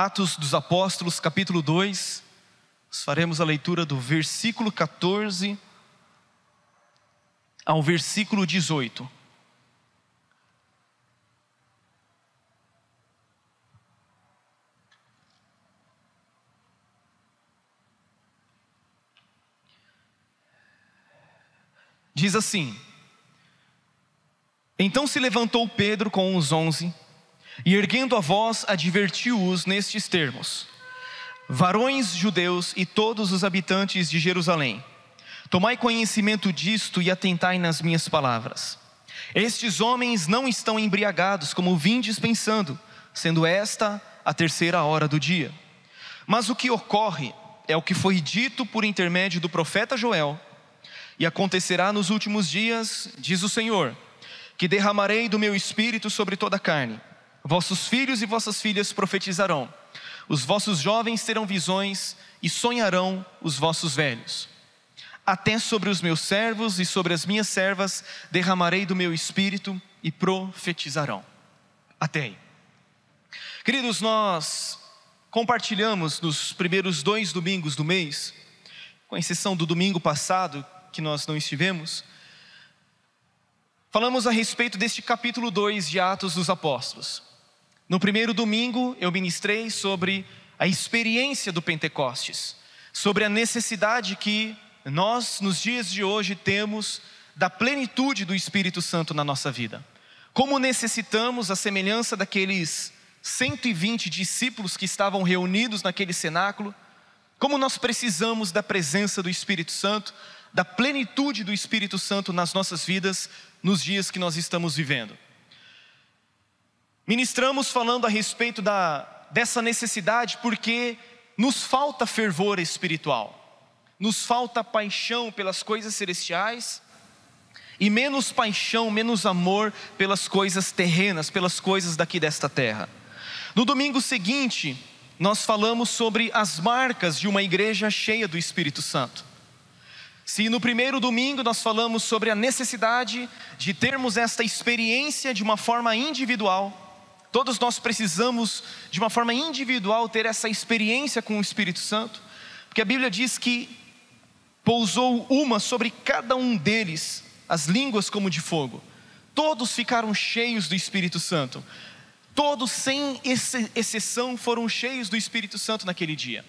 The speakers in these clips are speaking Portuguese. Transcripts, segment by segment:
Atos dos Apóstolos, capítulo 2, nós faremos a leitura do versículo 14 ao versículo 18. Diz assim: Então se levantou Pedro com os 11, e erguendo a voz advertiu-os nestes termos: Varões judeus e todos os habitantes de Jerusalém, tomai conhecimento disto e atentai nas minhas palavras. Estes homens não estão embriagados como vindes pensando, sendo esta a 3ª hora do dia. Mas o que ocorre é o que foi dito por intermédio do profeta Joel. E acontecerá nos últimos dias, diz o Senhor, que derramarei do meu espírito sobre toda a carne. Vossos filhos e vossas filhas profetizarão. Os vossos jovens terão visões e sonharão os vossos velhos. Até sobre os meus servos e sobre as minhas servas derramarei do meu espírito e profetizarão. Até aí. Queridos, nós compartilhamos nos primeiros 2 domingos do mês, com exceção do domingo passado, que nós não estivemos, falamos a respeito deste capítulo 2 de Atos dos Apóstolos. No primeiro domingo eu ministrei sobre a experiência do Pentecostes, sobre a necessidade que nós nos dias de hoje temos da plenitude do Espírito Santo na nossa vida. Como necessitamos, a semelhança daqueles 120 discípulos que estavam reunidos naquele cenáculo, como nós precisamos da presença do Espírito Santo, da plenitude do Espírito Santo nas nossas vidas, nos dias que nós estamos vivendo. Ministramos falando a respeito dessa necessidade, porque nos falta fervor espiritual, nos falta paixão pelas coisas celestiais, e menos paixão, menos amor pelas coisas terrenas, pelas coisas daqui desta terra. No domingo seguinte, nós falamos sobre as marcas de uma igreja cheia do Espírito Santo. Se no primeiro domingo nós falamos sobre a necessidade de termos esta experiência de uma forma individual, todos nós precisamos de uma forma individual ter essa experiência com o Espírito Santo, porque a Bíblia diz que pousou uma sobre cada um deles, as línguas como de fogo. Todos ficaram cheios do Espírito Santo, todos sem exceção foram cheios do Espírito Santo naquele dia.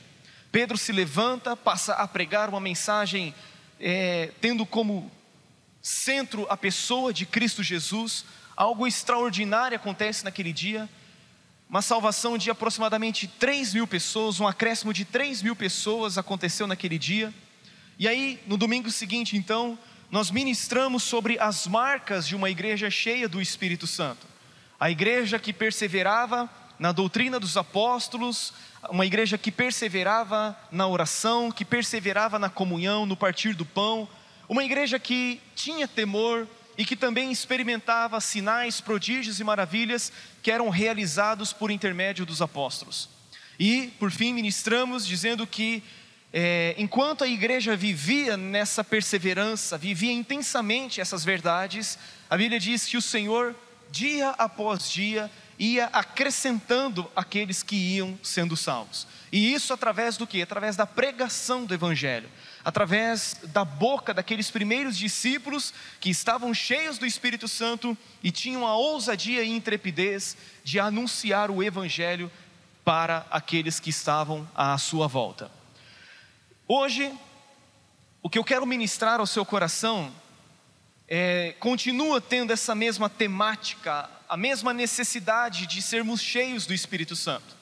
Pedro se levanta, passa a pregar uma mensagem tendo como centro a pessoa de Cristo Jesus. Algo extraordinário acontece naquele dia, uma salvação de aproximadamente 3.000 pessoas, um acréscimo de 3.000 pessoas aconteceu naquele dia. E aí no domingo seguinte então, nós ministramos sobre as marcas de uma igreja cheia do Espírito Santo. A igreja que perseverava na doutrina dos apóstolos, uma igreja que perseverava na oração, que perseverava na comunhão, no partir do pão, uma igreja que tinha temor e que também experimentava sinais, prodígios e maravilhas que eram realizados por intermédio dos apóstolos. E por fim ministramos dizendo que enquanto a igreja vivia nessa perseverança, vivia intensamente essas verdades, a Bíblia diz que o Senhor, dia após dia, ia acrescentando aqueles que iam sendo salvos. E isso através do quê? Através da pregação do Evangelho, através da boca daqueles primeiros discípulos que estavam cheios do Espírito Santo e tinham a ousadia e intrepidez de anunciar o Evangelho para aqueles que estavam à sua volta. Hoje, o que eu quero ministrar ao seu coração continua tendo essa mesma temática, a mesma necessidade de sermos cheios do Espírito Santo.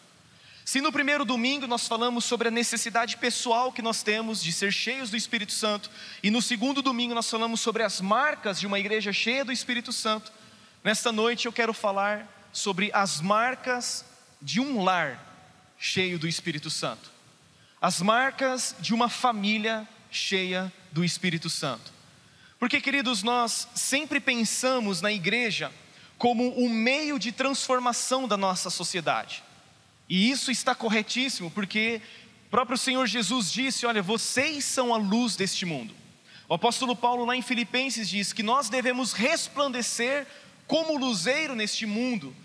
Se no primeiro domingo nós falamos sobre a necessidade pessoal que nós temos de ser cheios do Espírito Santo, e no segundo domingo nós falamos sobre as marcas de uma igreja cheia do Espírito Santo, nesta noite eu quero falar sobre as marcas de um lar cheio do Espírito Santo, as marcas de uma família cheia do Espírito Santo. Porque, queridos, nós sempre pensamos na igreja como um meio de transformação da nossa sociedade. E isso está corretíssimo, porque o próprio Senhor Jesus disse: olha, vocês são a luz deste mundo. O apóstolo Paulo lá em Filipenses diz que nós devemos resplandecer como luzeiro neste mundo,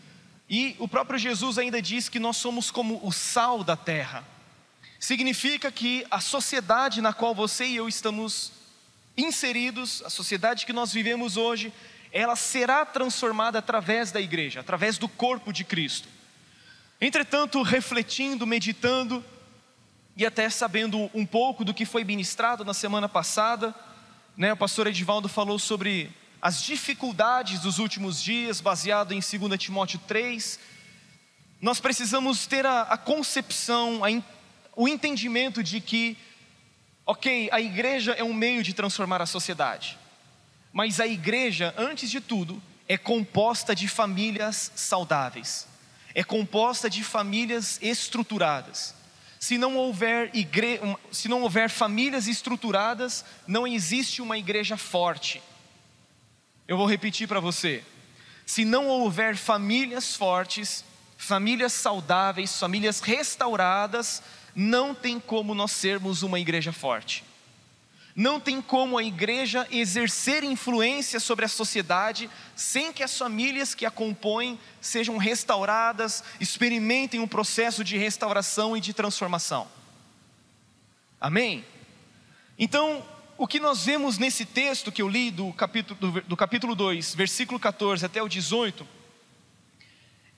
E o próprio Jesus ainda diz que nós somos como o sal da terra. Significa que a sociedade na qual você e eu estamos inseridos, a sociedade que nós vivemos hoje, ela será transformada através da igreja, através do corpo de Cristo. Entretanto, refletindo, meditando e até sabendo um pouco do que foi ministrado na semana passada, o pastor Edivaldo falou sobre as dificuldades dos últimos dias, baseado em 2 Timóteo 3, nós precisamos ter a concepção, o entendimento de que, ok, a igreja é um meio de transformar a sociedade, mas a igreja, antes de tudo, é composta de famílias saudáveis, é composta de famílias estruturadas. Se não houver famílias estruturadas, não existe uma igreja forte. Eu vou repetir para você: se não houver famílias fortes, famílias saudáveis, famílias restauradas, não tem como nós sermos uma igreja forte. Não tem como a igreja exercer influência sobre a sociedade sem que as famílias que a compõem sejam restauradas, experimentem um processo de restauração e de transformação. Amém? Então, o que nós vemos nesse texto que eu li do capítulo 2, versículo 14 até o 18,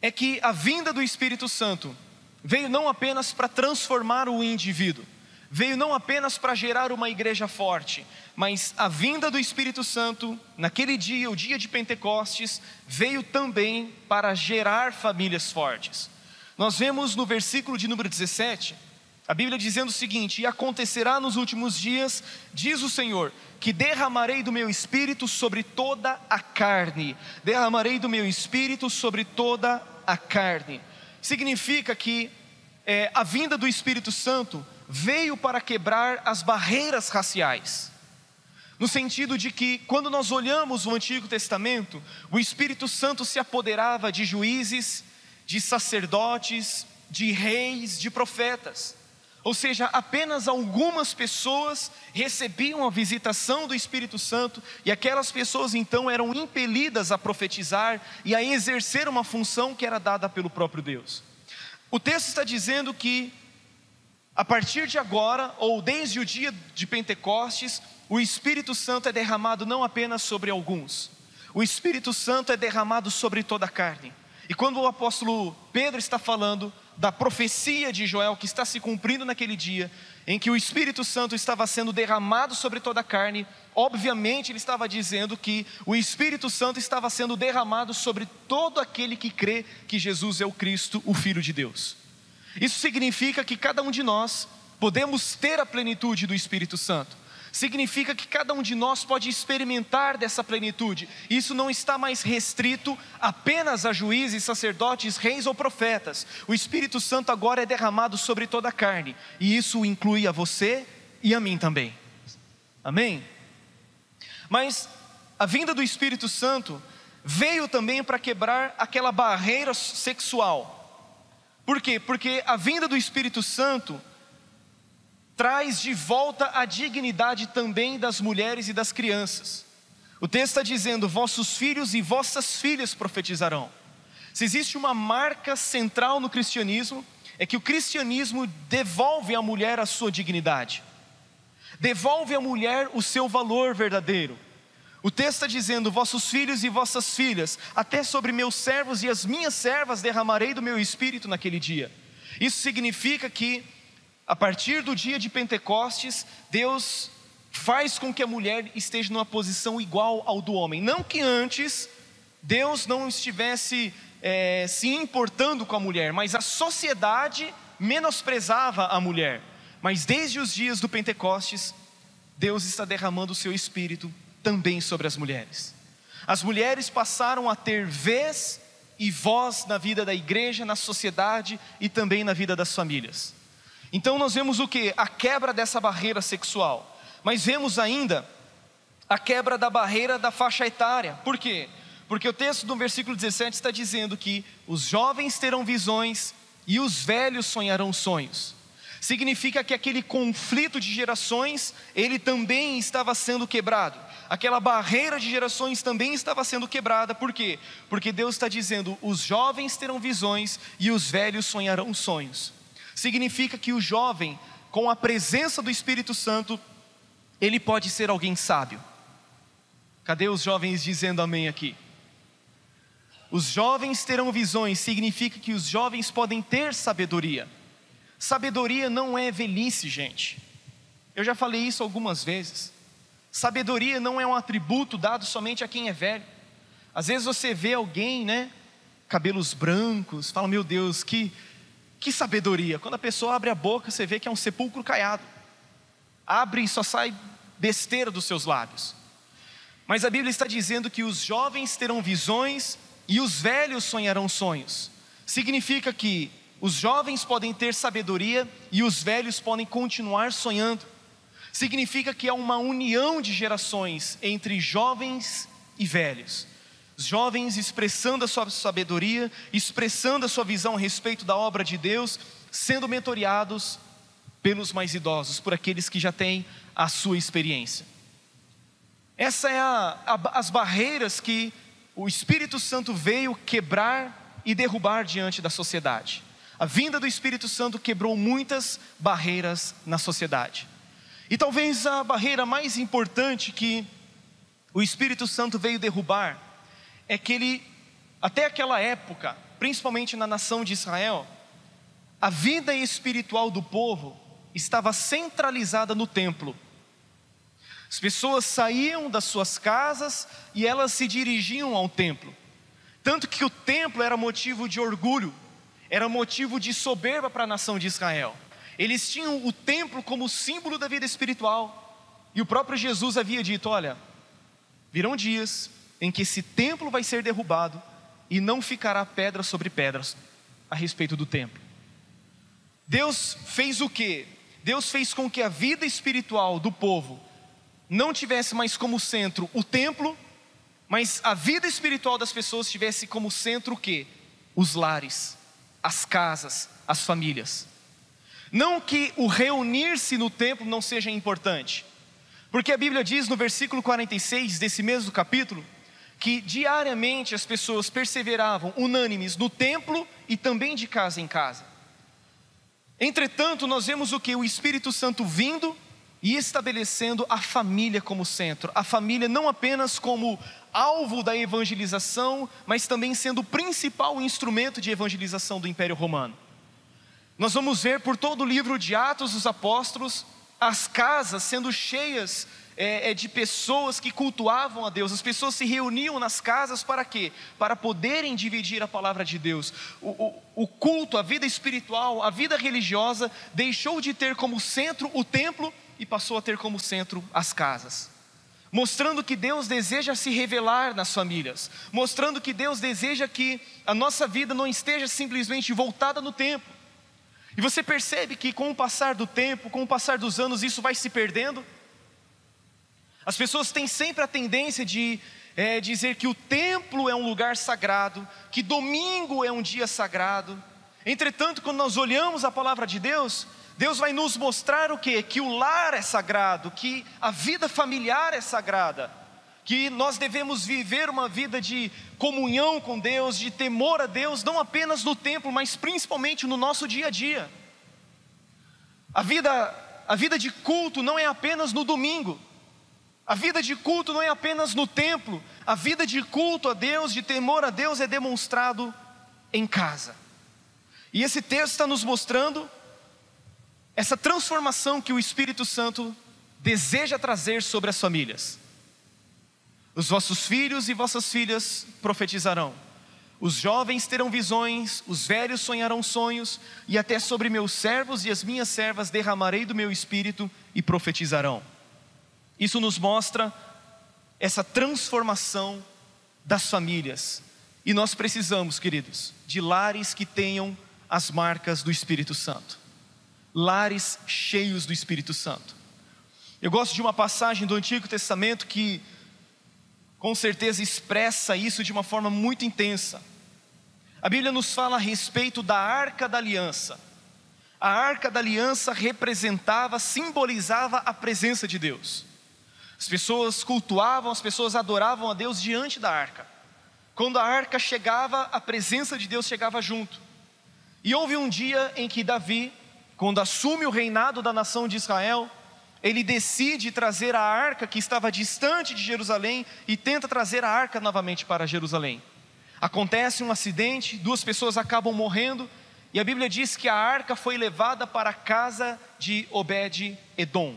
é que a vinda do Espírito Santo veio não apenas para transformar o indivíduo, veio não apenas para gerar uma igreja forte, mas a vinda do Espírito Santo, naquele dia, o dia de Pentecostes, veio também para gerar famílias fortes. Nós vemos no versículo de número 17, a Bíblia dizendo o seguinte: e acontecerá nos últimos dias, diz o Senhor, que derramarei do meu Espírito sobre toda a carne. Derramarei do meu Espírito sobre toda a carne. Significa que a vinda do Espírito Santo veio para quebrar as barreiras raciais. No sentido de que, quando nós olhamos o Antigo Testamento, o Espírito Santo se apoderava de juízes, de sacerdotes, de reis, de profetas. Ou seja, apenas algumas pessoas recebiam a visitação do Espírito Santo, e aquelas pessoas então eram impelidas a profetizar e a exercer uma função que era dada pelo próprio Deus. O texto está dizendo que, a partir de agora, ou desde o dia de Pentecostes, o Espírito Santo é derramado não apenas sobre alguns, o Espírito Santo é derramado sobre toda a carne. E quando o apóstolo Pedro está falando da profecia de Joel que está se cumprindo naquele dia, em que o Espírito Santo estava sendo derramado sobre toda a carne, obviamente ele estava dizendo que o Espírito Santo estava sendo derramado sobre todo aquele que crê que Jesus é o Cristo, o Filho de Deus. Isso significa que cada um de nós podemos ter a plenitude do Espírito Santo. Significa que cada um de nós pode experimentar dessa plenitude. Isso não está mais restrito apenas a juízes, sacerdotes, reis ou profetas. O Espírito Santo agora é derramado sobre toda a carne, e isso inclui a você e a mim também. Amém? Mas a vinda do Espírito Santo veio também para quebrar aquela barreira sexual. Por quê? Porque a vinda do Espírito Santo traz de volta a dignidade também das mulheres e das crianças. O texto está dizendo: vossos filhos e vossas filhas profetizarão. Se existe uma marca central no cristianismo, é que o cristianismo devolve à mulher a sua dignidade, devolve à mulher o seu valor verdadeiro. O texto está dizendo: vossos filhos e vossas filhas, até sobre meus servos e as minhas servas derramarei do meu Espírito naquele dia. Isso significa que, a partir do dia de Pentecostes, Deus faz com que a mulher esteja numa posição igual ao do homem. Não que antes Deus não estivesse se importando com a mulher, mas a sociedade menosprezava a mulher. Mas desde os dias do Pentecostes, Deus está derramando o seu Espírito também sobre as mulheres. As mulheres passaram a ter vez e voz na vida da igreja, na sociedade e também na vida das famílias. Então nós vemos o que? A quebra dessa barreira sexual. Mas vemos ainda a quebra da barreira da faixa etária. Por quê? Porque o texto do versículo 17 está dizendo que os jovens terão visões e os velhos sonharão sonhos. Significa que aquele conflito de gerações, ele também estava sendo quebrado. Aquela barreira de gerações também estava sendo quebrada. Por quê? Porque Deus está dizendo: os jovens terão visões e os velhos sonharão sonhos. Significa que o jovem, com a presença do Espírito Santo, ele pode ser alguém sábio. Cadê os jovens dizendo amém aqui? Os jovens terão visões, significa que os jovens podem ter sabedoria. Sabedoria não é velhice, gente. Eu já falei isso algumas vezes. Sabedoria não é um atributo dado somente a quem é velho. Às vezes você vê alguém, né, cabelos brancos, fala: meu Deus, que sabedoria. Quando a pessoa abre a boca, você vê que é um sepulcro caiado. Abre e só sai besteira dos seus lábios. Mas a Bíblia está dizendo que os jovens terão visões e os velhos sonharão sonhos. Significa que os jovens podem ter sabedoria e os velhos podem continuar sonhando. Significa que há uma união de gerações entre jovens e velhos. Os jovens expressando a sua sabedoria, expressando a sua visão a respeito da obra de Deus, sendo mentoreados pelos mais idosos, por aqueles que já têm a sua experiência. Essa é as barreiras que o Espírito Santo veio quebrar e derrubar diante da sociedade. A vinda do Espírito Santo quebrou muitas barreiras na sociedade. E talvez a barreira mais importante que o Espírito Santo veio derrubar é que ele, até aquela época, principalmente na nação de Israel, a vida espiritual do povo estava centralizada no templo. As pessoas saíam das suas casas e elas se dirigiam ao templo. Tanto que o templo era motivo de orgulho, era motivo de soberba para a nação de Israel. Eles tinham o templo como símbolo da vida espiritual. E o próprio Jesus havia dito: olha, virão dias em que esse templo vai ser derrubado e não ficará pedra sobre pedras a respeito do templo. Deus fez o quê? Deus fez com que a vida espiritual do povo não tivesse mais como centro o templo, mas a vida espiritual das pessoas tivesse como centro o quê? Os lares, as casas, as famílias. Não que o reunir-se no templo não seja importante, porque a Bíblia diz no versículo 46 desse mesmo capítulo, que diariamente as pessoas perseveravam unânimes no templo e também de casa em casa. Entretanto, nós vemos o que? O Espírito Santo vindo e estabelecendo a família como centro. A família não apenas como alvo da evangelização, mas também sendo o principal instrumento de evangelização do Império Romano. Nós vamos ver por todo o livro de Atos dos Apóstolos, as casas sendo cheias de pessoas que cultuavam a Deus. As pessoas se reuniam nas casas para quê? Para poderem dividir a palavra de Deus. O culto, a vida espiritual, a vida religiosa deixou de ter como centro o templo e passou a ter como centro as casas, mostrando que Deus deseja se revelar nas famílias, mostrando que Deus deseja que a nossa vida não esteja simplesmente voltada no templo. E você percebe que com o passar do tempo, com o passar dos anos, isso vai se perdendo. As pessoas têm sempre a tendência de dizer que o templo é um lugar sagrado, que domingo é um dia sagrado. Entretanto, quando nós olhamos a palavra de Deus, Deus vai nos mostrar o quê? Que o lar é sagrado, que a vida familiar é sagrada, que nós devemos viver uma vida de comunhão com Deus, de temor a Deus, não apenas no templo, mas principalmente no nosso dia a dia. A vida de culto não é apenas no domingo, a vida de culto não é apenas no templo, a vida de culto a Deus, de temor a Deus é demonstrado em casa. E esse texto está nos mostrando essa transformação que o Espírito Santo deseja trazer sobre as famílias. Os vossos filhos e vossas filhas profetizarão, os jovens terão visões, os velhos sonharão sonhos, e até sobre meus servos e as minhas servas derramarei do meu espírito e profetizarão. Isso nos mostra essa transformação das famílias. E nós precisamos, queridos, de lares que tenham as marcas do Espírito Santo, lares cheios do Espírito Santo. Eu gosto de uma passagem do Antigo Testamento que com certeza expressa isso de uma forma muito intensa. A Bíblia nos fala a respeito da Arca da Aliança. A arca da aliança representava, simbolizava a presença de Deus. As pessoas cultuavam, as pessoas adoravam a Deus diante da arca. Quando a arca chegava, a presença de Deus chegava junto. E houve um dia em que Davi, quando assume o reinado da nação de Israel, ele decide trazer a arca que estava distante de Jerusalém e tenta trazer a arca novamente para Jerusalém. Acontece um acidente, 2 pessoas acabam morrendo, e a Bíblia diz que a arca foi levada para a casa de Obed-Edom.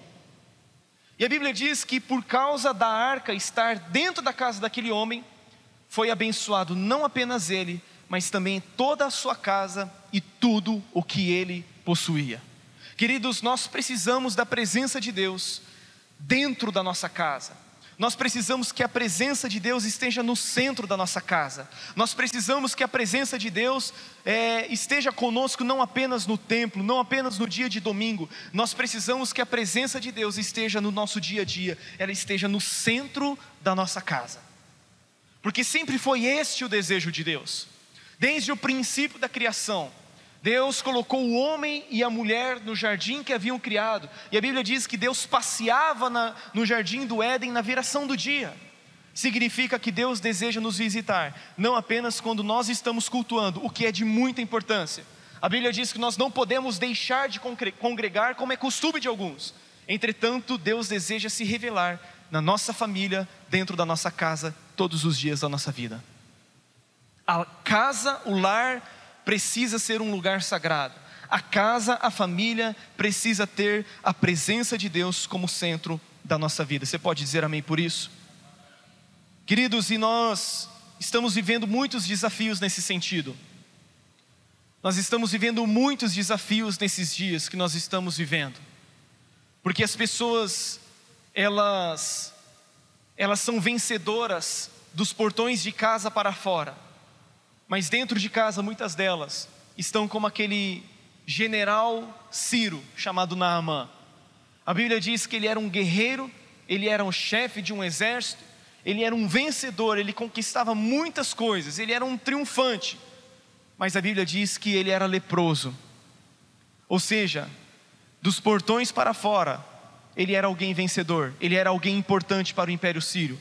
E a Bíblia diz que por causa da arca estar dentro da casa daquele homem, foi abençoado não apenas ele, mas também toda a sua casa e tudo o que ele possuía. Queridos, nós precisamos da presença de Deus dentro da nossa casa. Nós precisamos que a presença de Deus esteja no centro da nossa casa. Nós precisamos que a presença de Deus esteja conosco não apenas no templo, não apenas no dia de domingo. Nós precisamos que a presença de Deus esteja no nosso dia a dia, ela esteja no centro da nossa casa. Porque sempre foi este o desejo de Deus. Desde o princípio da criação, Deus colocou o homem e a mulher no jardim que haviam criado. E a Bíblia diz que Deus passeava no jardim do Éden na viração do dia. Significa que Deus deseja nos visitar, não apenas quando nós estamos cultuando, o que é de muita importância. A Bíblia diz que nós não podemos deixar de congregar como é costume de alguns. Entretanto, Deus deseja se revelar na nossa família, dentro da nossa casa, todos os dias da nossa vida. A casa, o lar, precisa ser um lugar sagrado. A casa, a família, precisa ter a presença de Deus como centro da nossa vida. Você pode dizer amém por isso? Queridos, e nós estamos vivendo muitos desafios nesse sentido. Nós estamos vivendo muitos desafios nesses dias que nós estamos vivendo. Porque as pessoas, elas são vencedoras dos portões de casa para fora. Mas dentro de casa, muitas delas estão como aquele general Ciro, chamado Naamã. A Bíblia diz que ele era um guerreiro, ele era um chefe de um exército, ele era um vencedor, ele conquistava muitas coisas, ele era um triunfante. Mas a Bíblia diz que ele era leproso. Ou seja, dos portões para fora, ele era alguém vencedor, ele era alguém importante para o Império Sírio.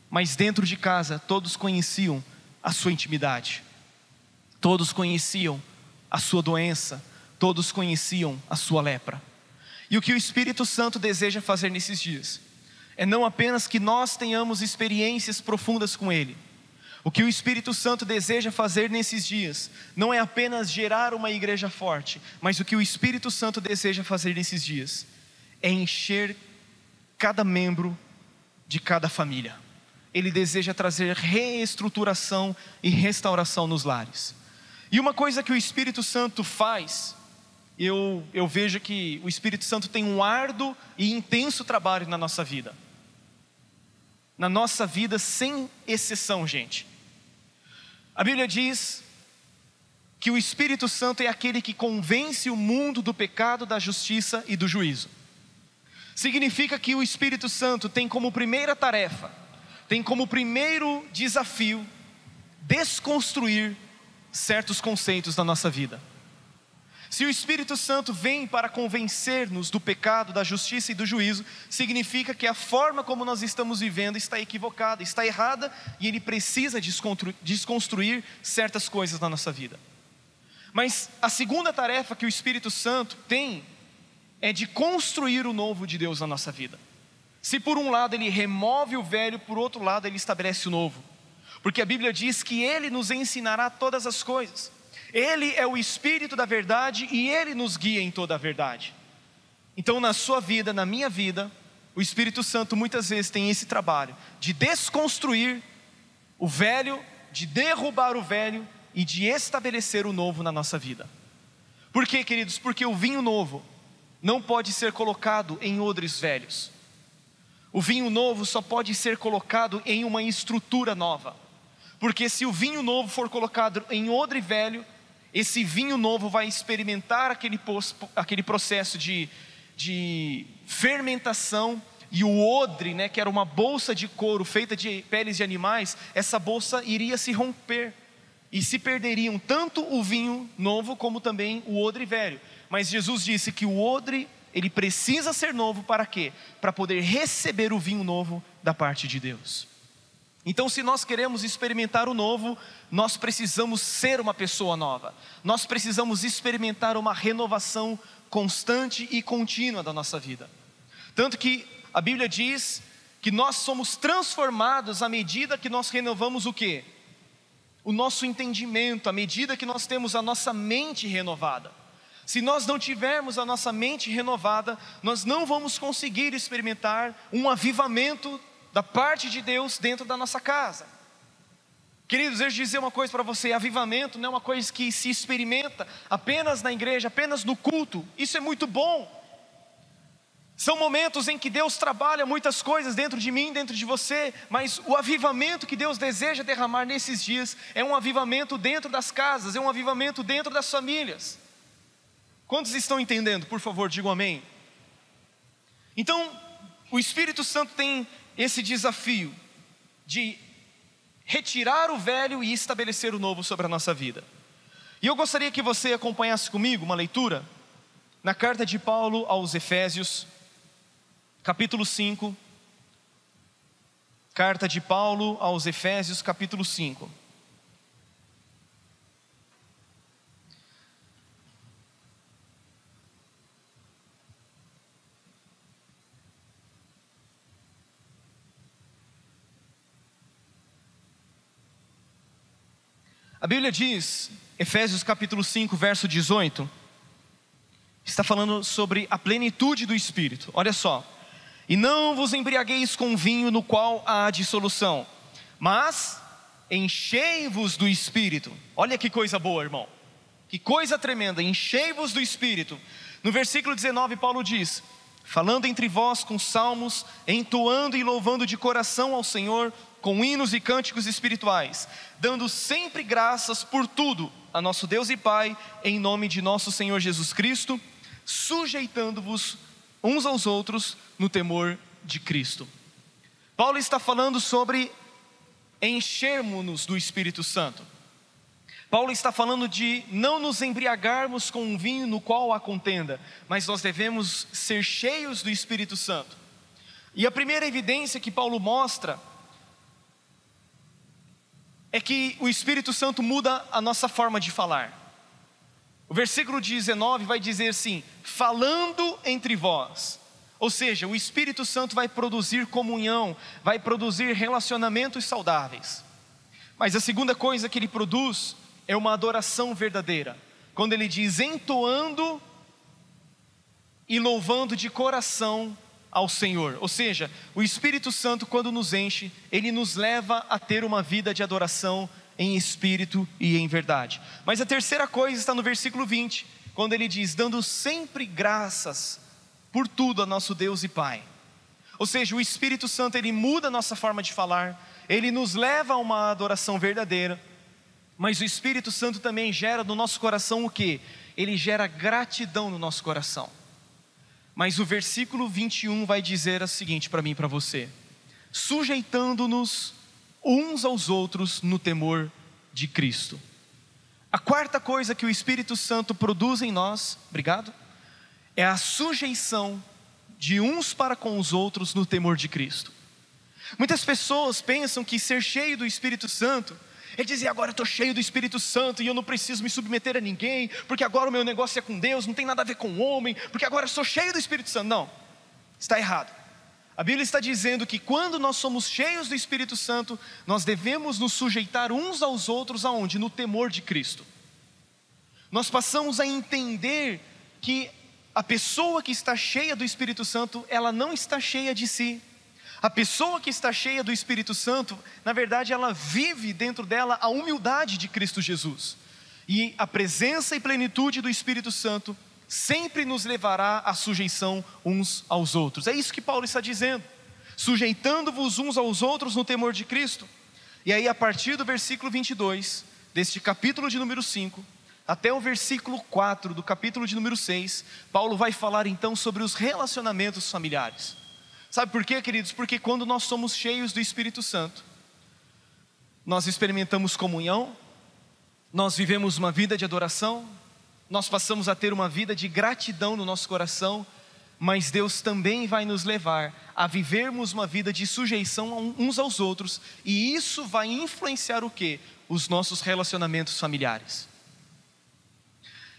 Mas dentro de casa, todos conheciam a sua intimidade. Todos conheciam a sua doença, todos conheciam a sua lepra. E o que o Espírito Santo deseja fazer nesses dias é não apenas que nós tenhamos experiências profundas com Ele. O que o Espírito Santo deseja fazer nesses dias não é apenas gerar uma igreja forte, mas o que o Espírito Santo deseja fazer nesses dias é encher cada membro de cada família. Ele deseja trazer reestruturação e restauração nos lares. E uma coisa que o Espírito Santo faz, eu vejo que o Espírito Santo tem um árduo e intenso trabalho na nossa vida. Na nossa vida, sem exceção, gente. A Bíblia diz que o Espírito Santo é aquele que convence o mundo do pecado, da justiça e do juízo. Significa que o Espírito Santo tem como primeira tarefa, tem como primeiro desafio, desconstruir certos conceitos da nossa vida. Se o Espírito Santo vem para convencer-nos do pecado, da justiça e do juízo, significa que a forma como nós estamos vivendo está equivocada, está errada, e Ele precisa desconstruir certas coisas na nossa vida. Mas a segunda tarefa que o Espírito Santo tem é de construir o novo de Deus na nossa vida. Se por um lado Ele remove o velho, por outro lado Ele estabelece o novo. Porque a Bíblia diz que Ele nos ensinará todas as coisas. Ele é o Espírito da verdade e Ele nos guia em toda a verdade. Então na sua vida, na minha vida, o Espírito Santo muitas vezes tem esse trabalho de desconstruir o velho, de derrubar o velho e de estabelecer o novo na nossa vida. Por quê, queridos? Porque o vinho novo não pode ser colocado em odres velhos. O vinho novo só pode ser colocado em uma estrutura nova. Porque se o vinho novo for colocado em odre velho, esse vinho novo vai experimentar aquele processo de fermentação, e o odre, que era uma bolsa de couro feita de peles de animais, essa bolsa iria se romper, e se perderiam tanto o vinho novo como também o odre velho. Mas Jesus disse que o odre, ele precisa ser novo para quê? Para poder receber o vinho novo da parte de Deus. Então, se nós queremos experimentar o novo, nós precisamos ser uma pessoa nova. Nós precisamos experimentar uma renovação constante e contínua da nossa vida. Tanto que a Bíblia diz que nós somos transformados à medida que nós renovamos o quê? O nosso entendimento, à medida que nós temos a nossa mente renovada. Se nós não tivermos a nossa mente renovada, nós não vamos conseguir experimentar um avivamento da parte de Deus dentro da nossa casa. Queridos, deixa eu dizer uma coisa para você: avivamento não é uma coisa que se experimenta apenas na igreja, apenas no culto. Isso é muito bom. São momentos em que Deus trabalha muitas coisas dentro de mim, dentro de você, mas o avivamento que Deus deseja derramar nesses dias é um avivamento dentro das casas, é um avivamento dentro das famílias. Quantos estão entendendo? Por favor, digam amém. Então, o Espírito Santo tem esse desafio de retirar o velho e estabelecer o novo sobre a nossa vida. E eu gostaria que você acompanhasse comigo uma leitura na carta de Paulo aos Efésios, capítulo 5. Carta de Paulo aos Efésios, capítulo 5. A Bíblia diz, Efésios capítulo 5, verso 18, está falando sobre a plenitude do Espírito. Olha só: e não vos embriagueis com vinho no qual há dissolução, mas enchei-vos do Espírito. Olha que coisa boa, irmão, que coisa tremenda, enchei-vos do Espírito. No versículo 19 Paulo diz: falando entre vós com salmos, entoando e louvando de coração ao Senhor, com hinos e cânticos espirituais, dando sempre graças por tudo a nosso Deus e Pai, em nome de nosso Senhor Jesus Cristo, sujeitando-vos uns aos outros no temor de Cristo. Paulo está falando sobre enchermos-nos do Espírito Santo. Paulo está falando de não nos embriagarmos com um vinho no qual há contenda, mas nós devemos ser cheios do Espírito Santo. E a primeira evidência que Paulo mostra é que o Espírito Santo muda a nossa forma de falar. O versículo 19 vai dizer assim: falando entre vós. Ou seja, o Espírito Santo vai produzir comunhão, vai produzir relacionamentos saudáveis. Mas a segunda coisa que ele produz é uma adoração verdadeira. Quando ele diz entoando e louvando de coração ao Senhor. Ou seja, o Espírito Santo, quando nos enche, ele nos leva a ter uma vida de adoração em espírito e em verdade. Mas a terceira coisa está no versículo 20, quando ele diz: dando sempre graças por tudo a nosso Deus e Pai. Ou seja, o Espírito Santo, ele muda a nossa forma de falar, ele nos leva a uma adoração verdadeira. Mas o Espírito Santo também gera no nosso coração o quê? Ele gera gratidão no nosso coração. Mas o versículo 21 vai dizer o seguinte para mim e para você: sujeitando-nos uns aos outros no temor de Cristo. A quarta coisa que o Espírito Santo produz em nós, obrigado, é a sujeição de uns para com os outros no temor de Cristo. Muitas pessoas pensam que ser cheio do Espírito Santo é dizer: agora eu estou cheio do Espírito Santo e eu não preciso me submeter a ninguém, porque agora o meu negócio é com Deus, não tem nada a ver com o homem, porque agora eu sou cheio do Espírito Santo. Não, está errado. A Bíblia está dizendo que quando nós somos cheios do Espírito Santo, nós devemos nos sujeitar uns aos outros aonde? No temor de Cristo. Nós passamos a entender que a pessoa que está cheia do Espírito Santo, ela não está cheia de si. A pessoa que está cheia do Espírito Santo, na verdade ela vive dentro dela a humildade de Cristo Jesus. E a presença e plenitude do Espírito Santo sempre nos levará à sujeição uns aos outros. É isso que Paulo está dizendo: sujeitando-vos uns aos outros no temor de Cristo. E aí, a partir do versículo 22, deste capítulo de número 5, até o versículo 4 do capítulo de número 6, Paulo vai falar então sobre os relacionamentos familiares. Sabe por quê, queridos? Porque quando nós somos cheios do Espírito Santo, nós experimentamos comunhão, nós vivemos uma vida de adoração, nós passamos a ter uma vida de gratidão no nosso coração, mas Deus também vai nos levar a vivermos uma vida de sujeição uns aos outros, e isso vai influenciar o quê? Os nossos relacionamentos familiares.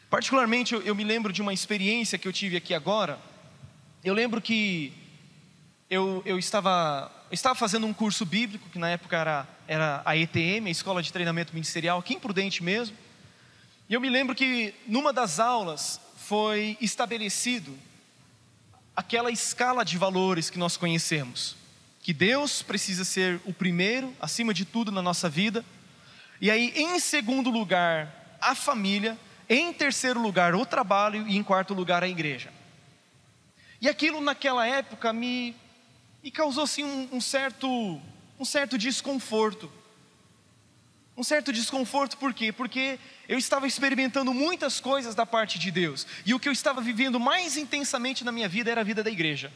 Particularmente, eu me lembro de uma experiência que eu tive aqui agora. Eu lembro que eu estava fazendo um curso bíblico, que na época era a ETM, a Escola de Treinamento Ministerial, aqui em Prudente mesmo. E eu me lembro que numa das aulas foi estabelecido aquela escala de valores que nós conhecemos, que Deus precisa ser o primeiro, acima de tudo na nossa vida, e aí em segundo lugar a família, em terceiro lugar o trabalho e em quarto lugar a igreja. E aquilo naquela época me causou assim um certo desconforto. Um certo desconforto, por quê? Porque eu estava experimentando muitas coisas da parte de Deus, e o que eu estava vivendo mais intensamente na minha vida era a vida da igreja.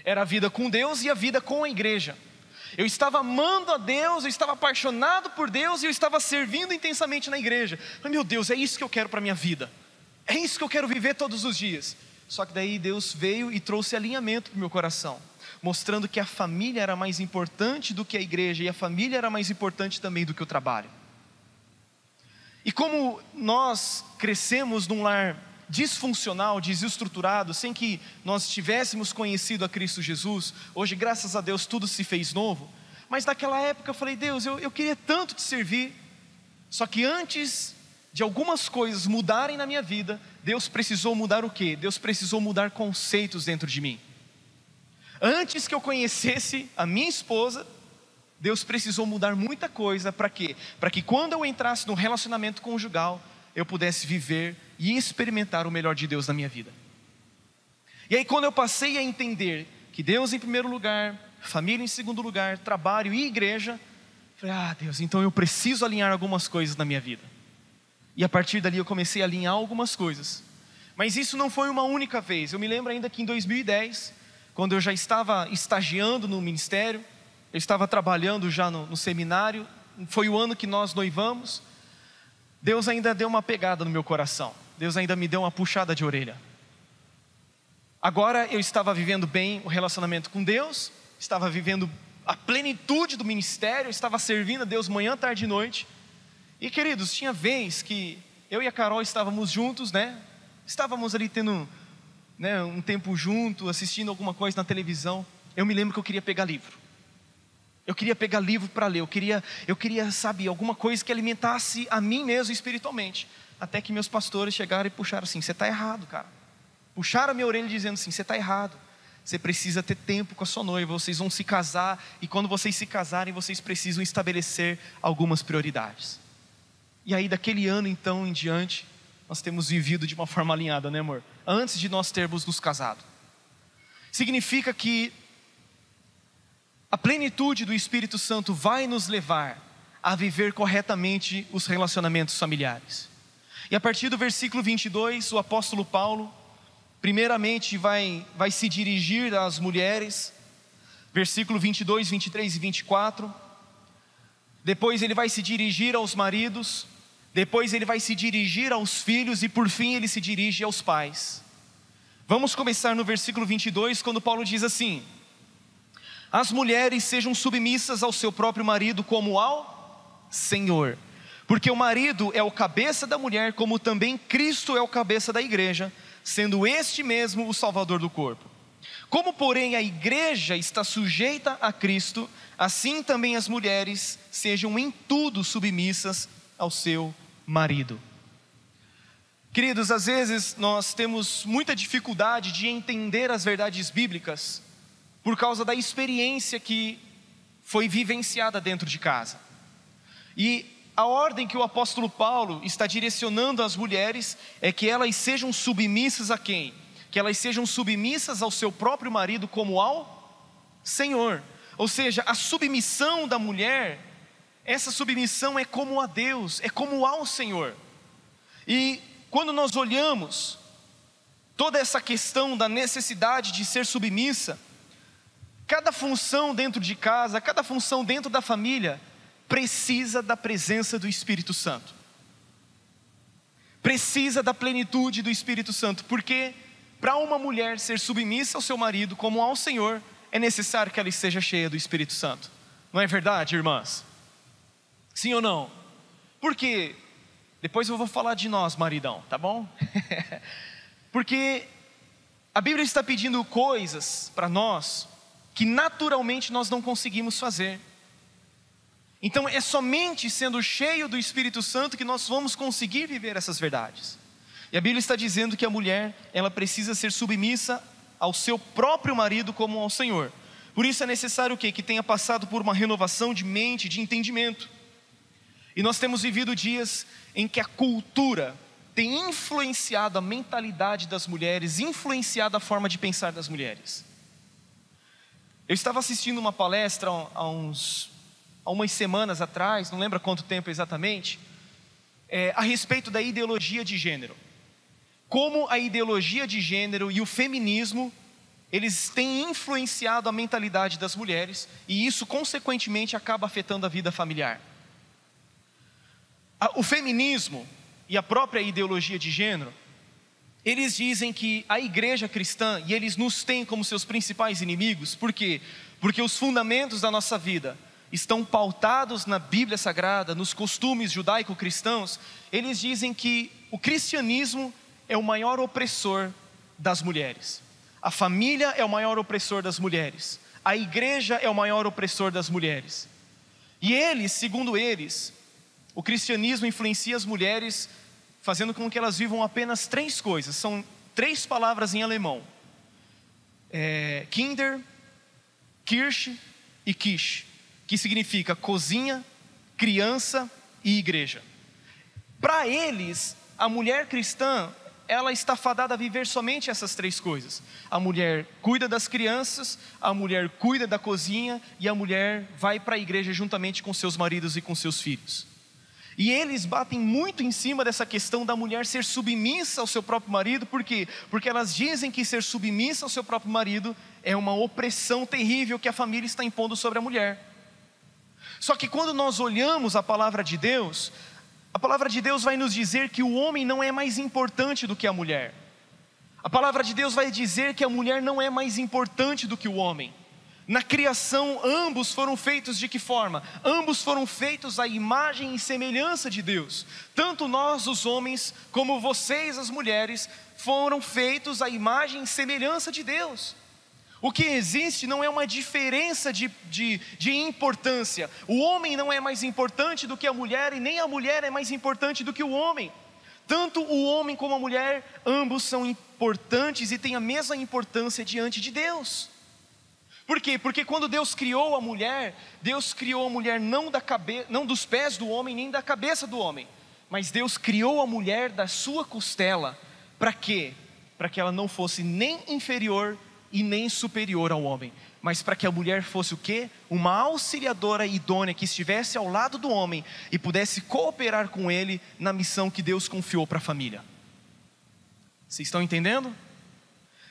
Era a vida com Deus e a vida com a igreja. Eu estava amando a Deus, eu estava apaixonado por Deus, e eu estava servindo intensamente na igreja. Mas meu Deus, é isso que eu quero para a minha vida, é isso que eu quero viver todos os dias. Só que daí Deus veio e trouxe alinhamento para o meu coração, mostrando que a família era mais importante do que a igreja, e a família era mais importante também do que o trabalho. E como nós crescemos num lar disfuncional, desestruturado, sem que nós tivéssemos conhecido a Cristo Jesus, hoje graças a Deus tudo se fez novo, mas naquela época eu falei: Deus, eu queria tanto te servir, só que antes de algumas coisas mudarem na minha vida, Deus precisou mudar o quê? Deus precisou mudar conceitos dentro de mim. Antes que eu conhecesse a minha esposa, Deus precisou mudar muita coisa. Para quê? Para que quando eu entrasse no relacionamento conjugal, eu pudesse viver e experimentar o melhor de Deus na minha vida. E aí quando eu passei a entender que Deus em primeiro lugar, família em segundo lugar, trabalho e igreja, falei: Deus, então eu preciso alinhar algumas coisas na minha vida. E a partir dali eu comecei a alinhar algumas coisas. Mas isso não foi uma única vez. Eu me lembro ainda que em 2010, quando eu já estava estagiando no ministério, eu estava trabalhando já no seminário, foi o ano que nós noivamos, Deus ainda deu uma pegada no meu coração, Deus ainda me deu uma puxada de orelha. Agora eu estava vivendo bem o relacionamento com Deus, estava vivendo a plenitude do ministério, estava servindo a Deus manhã, tarde e noite. E queridos, tinha vez que eu e a Carol estávamos juntos, estávamos ali tendo um tempo junto, assistindo alguma coisa na televisão. Eu me lembro que eu queria pegar livro. Eu queria pegar livro para ler. Eu queria, sabe, alguma coisa que alimentasse a mim mesmo espiritualmente. Até que meus pastores chegaram e puxaram assim: você está errado, cara. Puxaram a minha orelha dizendo assim: você está errado. Você precisa ter tempo com a sua noiva, vocês vão se casar, e quando vocês se casarem, vocês precisam estabelecer algumas prioridades. E aí daquele ano então em diante, nós temos vivido de uma forma alinhada, né, amor? Antes de nós termos nos casado. Significa que a plenitude do Espírito Santo vai nos levar a viver corretamente os relacionamentos familiares. E a partir do versículo 22, o apóstolo Paulo, primeiramente vai se dirigir às mulheres, versículo 22, 23 e 24. Depois ele vai se dirigir aos maridos, depois ele vai se dirigir aos filhos, e por fim ele se dirige aos pais. Vamos começar no versículo 22, quando Paulo diz assim: as mulheres sejam submissas ao seu próprio marido como ao Senhor, porque o marido é o cabeça da mulher, como também Cristo é o cabeça da igreja, sendo este mesmo o Salvador do corpo. Como porém a igreja está sujeita a Cristo, assim também as mulheres sejam em tudo submissas ao seu marido. Queridos, às vezes nós temos muita dificuldade de entender as verdades bíblicas por causa da experiência que foi vivenciada dentro de casa. E a ordem que o apóstolo Paulo está direcionando às mulheres é que elas sejam submissas a quem? Que elas sejam submissas ao seu próprio marido como ao Senhor. Ou seja, a submissão da mulher, essa submissão é como a Deus, é como ao Senhor. E quando nós olhamos toda essa questão da necessidade de ser submissa, cada função dentro de casa, cada função dentro da família precisa da presença do Espírito Santo. precisa da plenitude do Espírito Santo, porque para uma mulher ser submissa ao seu marido como ao Senhor, é necessário que ela esteja cheia do Espírito Santo. Não é verdade, irmãs? Sim ou não? Porque, depois eu vou falar de nós, maridão, tá bom? Porque a Bíblia está pedindo coisas para nós que naturalmente nós não conseguimos fazer. Então é somente sendo cheio do Espírito Santo que nós vamos conseguir viver essas verdades. E a Bíblia está dizendo que a mulher, ela precisa ser submissa ao seu próprio marido como ao Senhor. Por isso é necessário o quê? Que tenha passado por uma renovação de mente, de entendimento. E nós temos vivido dias em que a cultura tem influenciado a mentalidade das mulheres, influenciado a forma de pensar das mulheres. Eu estava assistindo uma palestra há umas semanas atrás, não lembro há quanto tempo exatamente, a respeito da ideologia de gênero. Como a ideologia de gênero e o feminismo, eles têm influenciado a mentalidade das mulheres, e isso consequentemente acaba afetando a vida familiar. O feminismo e a própria ideologia de gênero, eles dizem que a igreja cristã, e eles nos têm como seus principais inimigos, por quê? Porque os fundamentos da nossa vida estão pautados na Bíblia Sagrada, nos costumes judaico-cristãos. Eles dizem que o cristianismo é o maior opressor das mulheres, a família é o maior opressor das mulheres, a igreja é o maior opressor das mulheres. E eles, segundo eles, o cristianismo influencia as mulheres, fazendo com que elas vivam apenas 3 coisas. São 3 palavras em alemão: Kinder, Kirche e Kish, que significa cozinha, criança e igreja. Para eles, a mulher cristã, ela está fadada a viver somente essas 3 coisas. A mulher cuida das crianças, a mulher cuida da cozinha, e a mulher vai para a igreja juntamente com seus maridos e com seus filhos. E eles batem muito em cima dessa questão da mulher ser submissa ao seu próprio marido. Por quê? Porque elas dizem que ser submissa ao seu próprio marido é uma opressão terrível que a família está impondo sobre a mulher. Só que quando nós olhamos a palavra de Deus vai nos dizer que o homem não é mais importante do que a mulher. A palavra de Deus vai dizer que a mulher não é mais importante do que o homem. Na criação, ambos foram feitos de que forma? Ambos foram feitos à imagem e semelhança de Deus. Tanto nós, os homens, como vocês, as mulheres, foram feitos à imagem e semelhança de Deus. O que existe não é uma diferença de importância. O homem não é mais importante do que a mulher, e nem a mulher é mais importante do que o homem. Tanto o homem como a mulher, ambos são importantes e têm a mesma importância diante de Deus. Por quê? Porque quando Deus criou a mulher não dos pés do homem, nem da cabeça do homem, mas Deus criou a mulher da sua costela. Para quê? Para que ela não fosse nem inferior e nem superior ao homem, mas para que a mulher fosse o quê? Uma auxiliadora idônea, que estivesse ao lado do homem e pudesse cooperar com ele na missão que Deus confiou para a família. Vocês estão entendendo?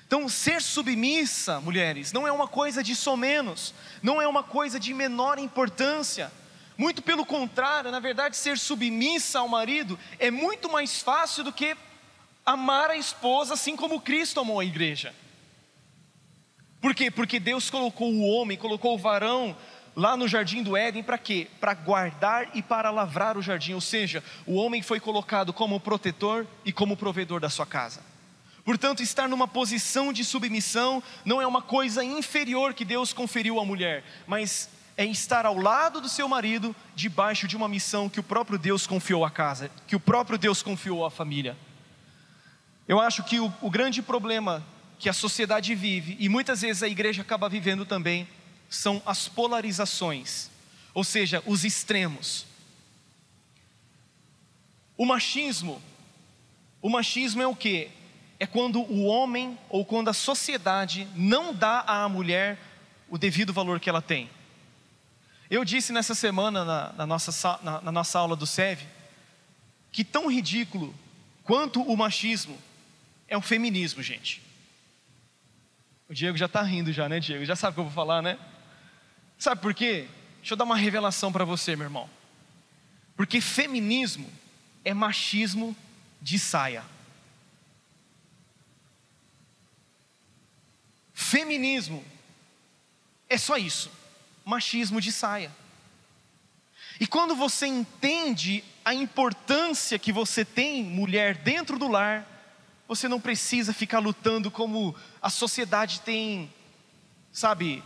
Então, ser submissa, mulheres, não é uma coisa de somenos, não é uma coisa de menor importância. Muito pelo contrário, na verdade, ser submissa ao marido é muito mais fácil do que amar a esposa, assim como Cristo amou a igreja. Por quê? Porque Deus colocou o homem, colocou o varão lá no jardim do Éden para quê? Para guardar e para lavrar o jardim. Ou seja, o homem foi colocado como protetor e como provedor da sua casa. Portanto, estar numa posição de submissão não é uma coisa inferior que Deus conferiu à mulher, mas é estar ao lado do seu marido, debaixo de uma missão que o próprio Deus confiou à casa, que o próprio Deus confiou à família. Eu acho que o grande problema que a sociedade vive, e muitas vezes a igreja acaba vivendo também, são as polarizações, ou seja, os extremos. O machismo é o quê? É quando o homem ou quando a sociedade não dá à mulher o devido valor que ela tem. Eu disse nessa semana na nossa aula do SEV, que tão ridículo quanto o machismo é o feminismo, gente. O Diego já está rindo já, né, Diego? Já sabe o que eu vou falar, né? Sabe por quê? Deixa eu dar uma revelação para você, meu irmão. Porque feminismo é machismo de saia. Feminismo é só isso, machismo de saia. E quando você entende a importância que você tem, mulher, dentro do lar, você não precisa ficar lutando como a sociedade tem, sabe,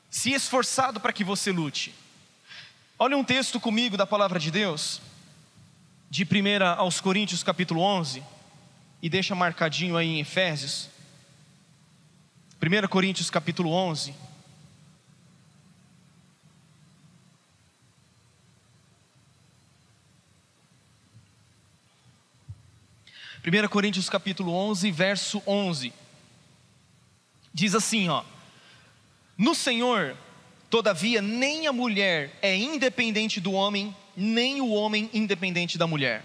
se esforçado para que você lute. Olha um texto comigo da palavra de Deus, de 1 aos Coríntios capítulo 11, e deixa marcadinho aí em Efésios. 1 Coríntios capítulo 11. Primeira Coríntios capítulo 11, verso 11. Diz assim, ó: no Senhor, todavia, nem a mulher é independente do homem, nem o homem independente da mulher.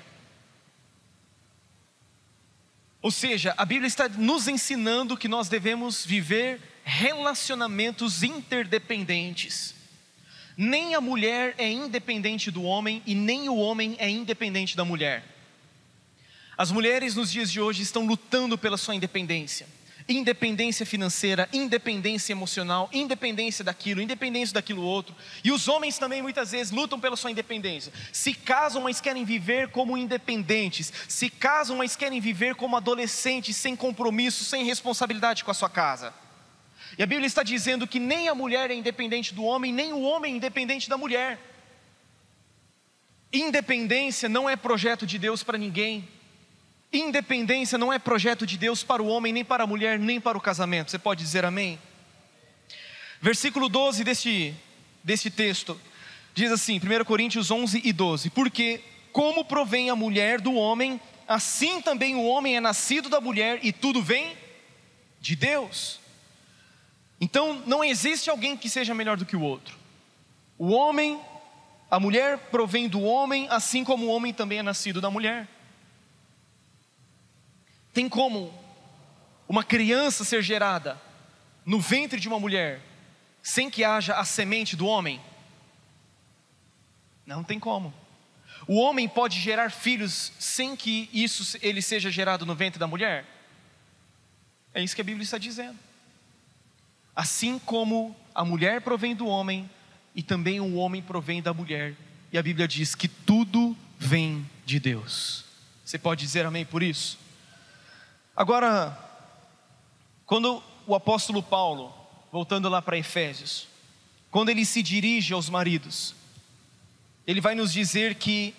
Ou seja, a Bíblia está nos ensinando que nós devemos viver relacionamentos interdependentes. Nem a mulher é independente do homem e nem o homem é independente da mulher. As mulheres nos dias de hoje estão lutando pela sua independência. Independência financeira, independência emocional, independência daquilo outro. E os homens também muitas vezes lutam pela sua independência. Se casam, mas querem viver como independentes. Se casam, mas querem viver como adolescentes, sem compromisso, sem responsabilidade com a sua casa. E a Bíblia está dizendo que nem a mulher é independente do homem, nem o homem é independente da mulher. Independência não é projeto de Deus para ninguém. Independência não é projeto de Deus para o homem, nem para a mulher, nem para o casamento. Você pode dizer amém? Versículo 12 deste texto diz assim, 1 Coríntios 11 e 12: porque como provém a mulher do homem, assim também o homem é nascido da mulher, e tudo vem de Deus. Então não existe alguém que seja melhor do que o outro. O homem, a mulher provém do homem, assim como o homem também é nascido da mulher. Tem como uma criança ser gerada no ventre de uma mulher sem que haja a semente do homem? Não tem como. O homem pode gerar filhos sem que ele seja gerado no ventre da mulher? É isso que a Bíblia está dizendo. Assim como a mulher provém do homem, e também o homem provém da mulher. E a Bíblia diz que tudo vem de Deus. Você pode dizer amém por isso? Agora, quando o apóstolo Paulo, voltando lá para Efésios, quando ele se dirige aos maridos, ele vai nos dizer que,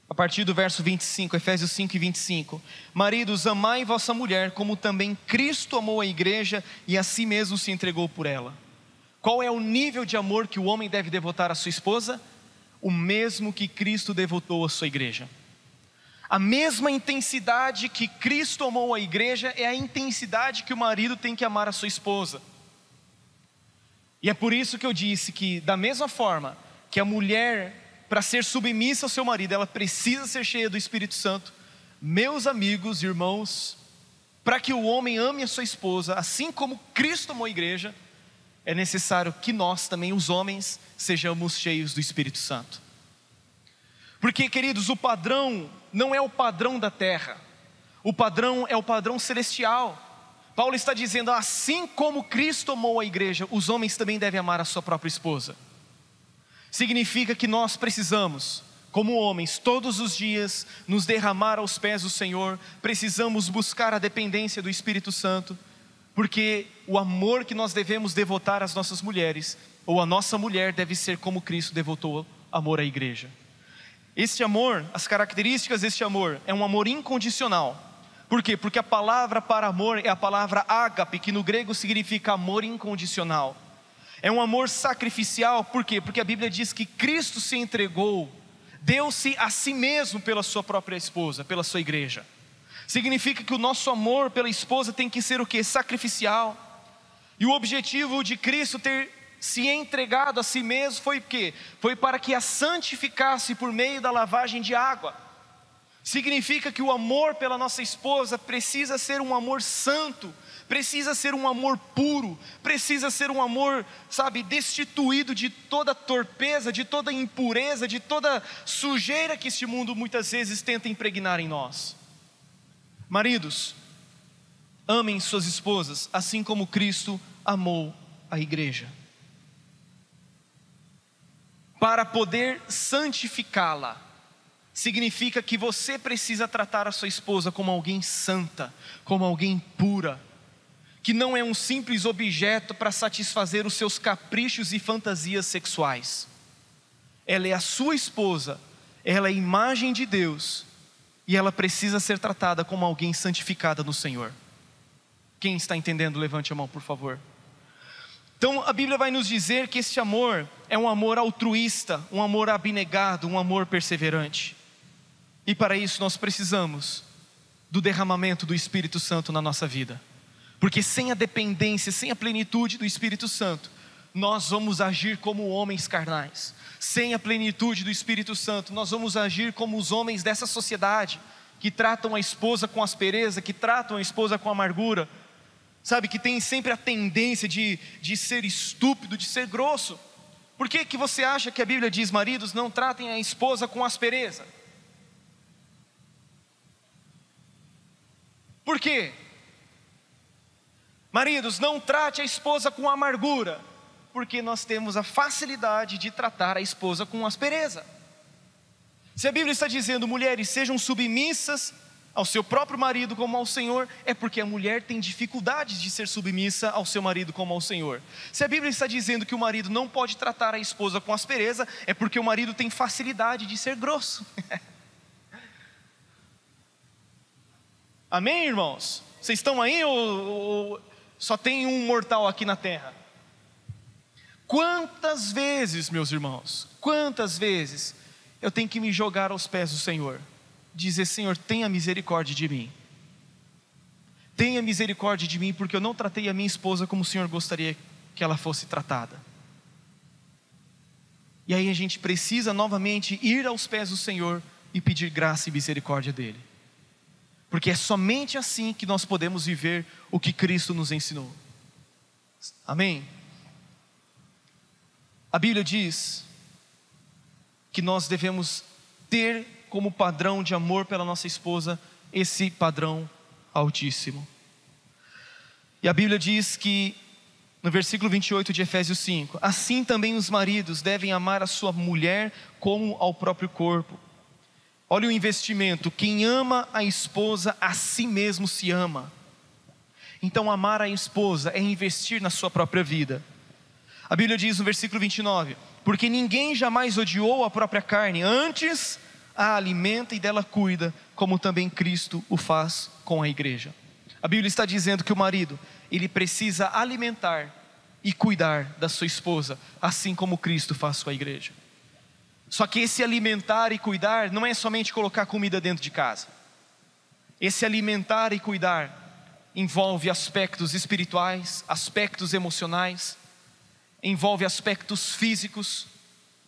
a partir do verso 25, Efésios 5 e 25: maridos, amai vossa mulher, como também Cristo amou a igreja e a si mesmo se entregou por ela. Qual é o nível de amor que o homem deve devotar à sua esposa? O mesmo que Cristo devotou à sua igreja. A mesma intensidade que Cristo amou a igreja é a intensidade que o marido tem que amar a sua esposa. E é por isso que eu disse que, da mesma forma que a mulher, para ser submissa ao seu marido, ela precisa ser cheia do Espírito Santo, meus amigos, irmãos, para que o homem ame a sua esposa, assim como Cristo amou a igreja, é necessário que nós também, os homens, sejamos cheios do Espírito Santo. Porque, queridos, o padrão não é o padrão da terra, o padrão é o padrão celestial. Paulo está dizendo, assim como Cristo amou a igreja, os homens também devem amar a sua própria esposa. Significa que nós precisamos, como homens, todos os dias, nos derramar aos pés do Senhor. Precisamos buscar a dependência do Espírito Santo, porque o amor que nós devemos devotar às nossas mulheres, ou a nossa mulher, deve ser como Cristo devotou amor à igreja. Este amor, as características deste amor, é um amor incondicional. Por quê? Porque a palavra para amor é a palavra ágape, que no grego significa amor incondicional. É um amor sacrificial. Por quê? Porque a Bíblia diz que Cristo se entregou, deu-se a si mesmo pela sua própria esposa, pela sua igreja. Significa que o nosso amor pela esposa tem que ser o quê? Sacrificial. E o objetivo de Cristo ter se entregado a si mesmo foi o quê? Foi para que a santificasse por meio da lavagem de água. Significa que o amor pela nossa esposa precisa ser um amor santo, precisa ser um amor puro, precisa ser um amor, sabe, destituído de toda torpeza, de toda impureza, de toda sujeira que este mundo muitas vezes tenta impregnar em nós. Maridos, amem suas esposas, assim como Cristo amou a igreja, para poder santificá-la. Significa que você precisa tratar a sua esposa como alguém santa, como alguém pura, que não é um simples objeto para satisfazer os seus caprichos e fantasias sexuais. Ela é a sua esposa, ela é a imagem de Deus, e ela precisa ser tratada como alguém santificada no Senhor. Quem está entendendo, levante a mão, por favor. Então a Bíblia vai nos dizer que este amor é um amor altruísta, um amor abnegado, um amor perseverante. E para isso nós precisamos do derramamento do Espírito Santo na nossa vida. Porque sem a dependência, sem a plenitude do Espírito Santo, nós vamos agir como homens carnais. Sem a plenitude do Espírito Santo, nós vamos agir como os homens dessa sociedade, que tratam a esposa com aspereza, que tratam a esposa com amargura, sabe, que tem sempre a tendência de ser estúpido, de ser grosso. Por que você acha que a Bíblia diz, maridos, não tratem a esposa com aspereza? Por quê? Maridos, não trate a esposa com amargura, porque nós temos a facilidade de tratar a esposa com aspereza. Se a Bíblia está dizendo, mulheres, sejam submissas ao seu próprio marido como ao Senhor, é porque a mulher tem dificuldades de ser submissa ao seu marido como ao Senhor. Se a Bíblia está dizendo que o marido não pode tratar a esposa com aspereza, é porque o marido tem facilidade de ser grosso. Amém, irmãos? Vocês estão aí ou só tem um mortal aqui na terra? Quantas vezes, meus irmãos, quantas vezes eu tenho que me jogar aos pés do Senhor, dizer, Senhor, tenha misericórdia de mim, tenha misericórdia de mim, porque eu não tratei a minha esposa como o Senhor gostaria que ela fosse tratada. E aí a gente precisa novamente ir aos pés do Senhor e pedir graça e misericórdia dEle, porque é somente assim que nós podemos viver o que Cristo nos ensinou. Amém? A Bíblia diz que nós devemos ter como padrão de amor pela nossa esposa esse padrão altíssimo. E a Bíblia diz que no versículo 28 de Efésios 5, assim também os maridos devem amar a sua mulher como ao próprio corpo. Olha o investimento, quem ama a esposa a si mesmo se ama. Então amar a esposa é investir na sua própria vida. A Bíblia diz no versículo 29, porque ninguém jamais odiou a própria carne, antes a alimenta e dela cuida, como também Cristo o faz com a igreja. A Bíblia está dizendo que o marido, ele precisa alimentar e cuidar da sua esposa, assim como Cristo faz com a igreja. Só que esse alimentar e cuidar não é somente colocar comida dentro de casa. Esse alimentar e cuidar envolve aspectos espirituais, aspectos emocionais, envolve aspectos físicos.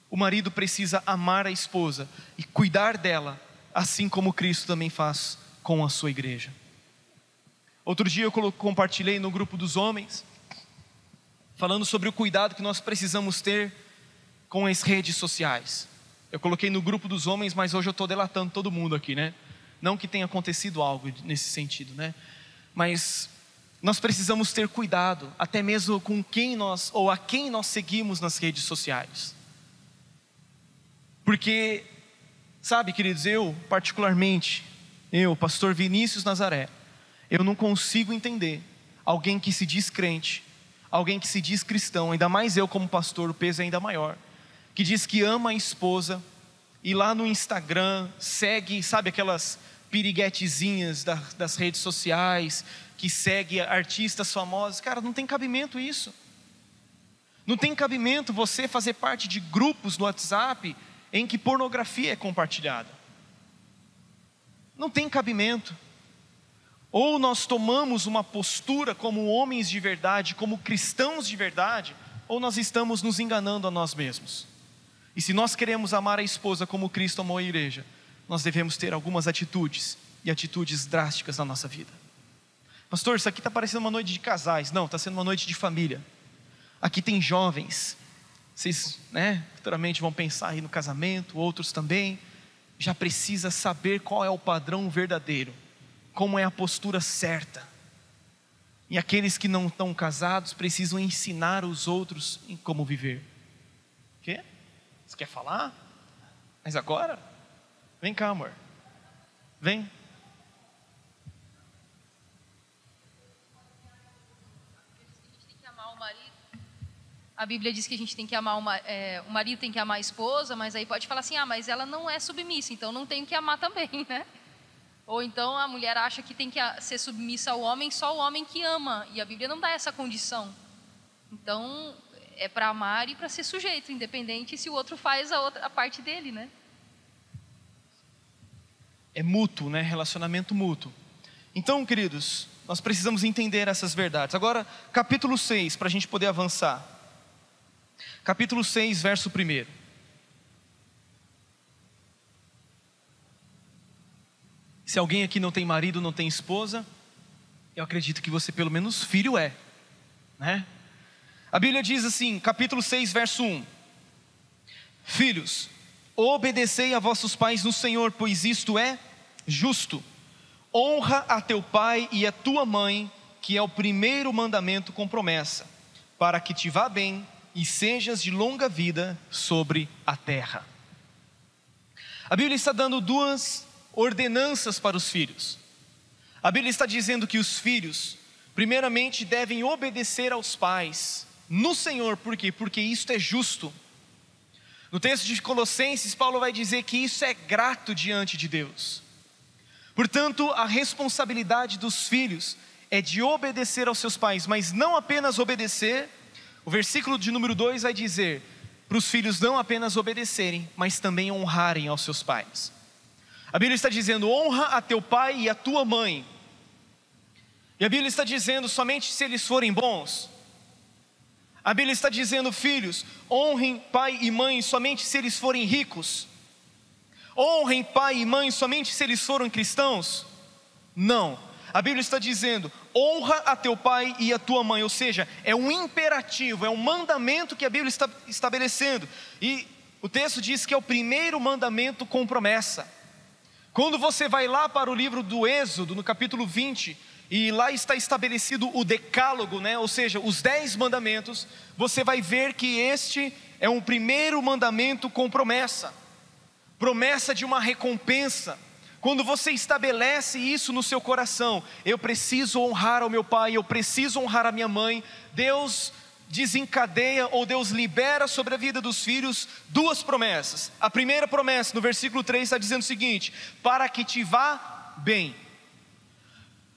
O marido precisa amar a esposa e cuidar dela, assim como Cristo também faz com a sua igreja. Outro dia eu compartilhei no grupo dos homens, falando sobre o cuidado que nós precisamos ter com as redes sociais. Eu coloquei no grupo dos homens, mas hoje eu estou delatando todo mundo aqui, né? Não que tenha acontecido algo nesse sentido, né? Mas nós precisamos ter cuidado, até mesmo com quem nós, ou a quem nós seguimos nas redes sociais. Porque, sabe, queridos, eu particularmente, pastor Vinícius Nazaré, eu não consigo entender alguém que se diz crente, alguém que se diz cristão, ainda mais eu como pastor, o peso é ainda maior, que diz que ama a esposa, e lá no Instagram segue, sabe, aquelas piriguetezinhas das redes sociais, que segue artistas famosos. Cara, não tem cabimento isso. Não tem cabimento você fazer parte de grupos no WhatsApp em que pornografia é compartilhada. Não tem cabimento. Ou nós tomamos uma postura como homens de verdade, como cristãos de verdade, ou nós estamos nos enganando a nós mesmos. E se nós queremos amar a esposa como Cristo amou a igreja, nós devemos ter algumas atitudes, e atitudes drásticas na nossa vida. Pastor, isso aqui está parecendo uma noite de casais. Não, está sendo uma noite de família. Aqui tem jovens, vocês, futuramente vão pensar aí no casamento, outros também. Já precisa saber qual é o padrão verdadeiro, como é a postura certa. E aqueles que não estão casados precisam ensinar os outros em como viver. O quê? Você quer falar? Mas agora? Vem cá, amor. Vem. A Bíblia diz que a gente tem que amar o marido tem que amar a esposa, mas aí pode falar assim, mas ela não é submissa, então não tem que amar também, né? Ou então a mulher acha que tem que ser submissa ao homem, só o homem que ama, e a Bíblia não dá essa condição. Então é para amar e para ser sujeito, independente se o outro faz a parte dele, né? É mútuo, relacionamento mútuo. Então, queridos, nós precisamos entender essas verdades. Agora, capítulo 6, para a gente poder avançar. Capítulo 6, verso 1. Se alguém aqui não tem marido, não tem esposa, eu acredito que você pelo menos filho é, né? A Bíblia diz assim, capítulo 6, verso 1. Filhos, obedecei a vossos pais no Senhor, pois isto é justo. Honra a teu pai e a tua mãe, que é o primeiro mandamento com promessa, para que te vá bem e sejas de longa vida sobre a terra. A Bíblia está dando duas ordenanças para os filhos. A Bíblia está dizendo que os filhos, primeiramente, devem obedecer aos pais no Senhor. Por quê? Porque isto é justo. No texto de Colossenses, Paulo vai dizer que isso é grato diante de Deus. Portanto, a responsabilidade dos filhos é de obedecer aos seus pais, mas não apenas obedecer. O versículo de número 2 vai dizer para os filhos não apenas obedecerem, mas também honrarem aos seus pais. A Bíblia está dizendo, honra a teu pai e a tua mãe. E a Bíblia está dizendo, somente se eles forem bons. A Bíblia está dizendo, filhos, honrem pai e mãe somente se eles forem ricos. Honrem pai e mãe somente se eles foram cristãos? Não. A Bíblia está dizendo, honra a teu pai e a tua mãe. Ou seja, é um imperativo, é um mandamento que a Bíblia está estabelecendo. E o texto diz que é o primeiro mandamento com promessa. Quando você vai lá para o livro do Êxodo, no capítulo 20, e lá está estabelecido o decálogo, ou seja, os 10 mandamentos, você vai ver que este é um primeiro mandamento com promessa. Promessa de uma recompensa. Quando você estabelece isso no seu coração, eu preciso honrar ao meu pai, eu preciso honrar a minha mãe, Deus desencadeia ou Deus libera sobre a vida dos filhos duas promessas. A primeira promessa, no versículo 3, está dizendo o seguinte: para que te vá bem.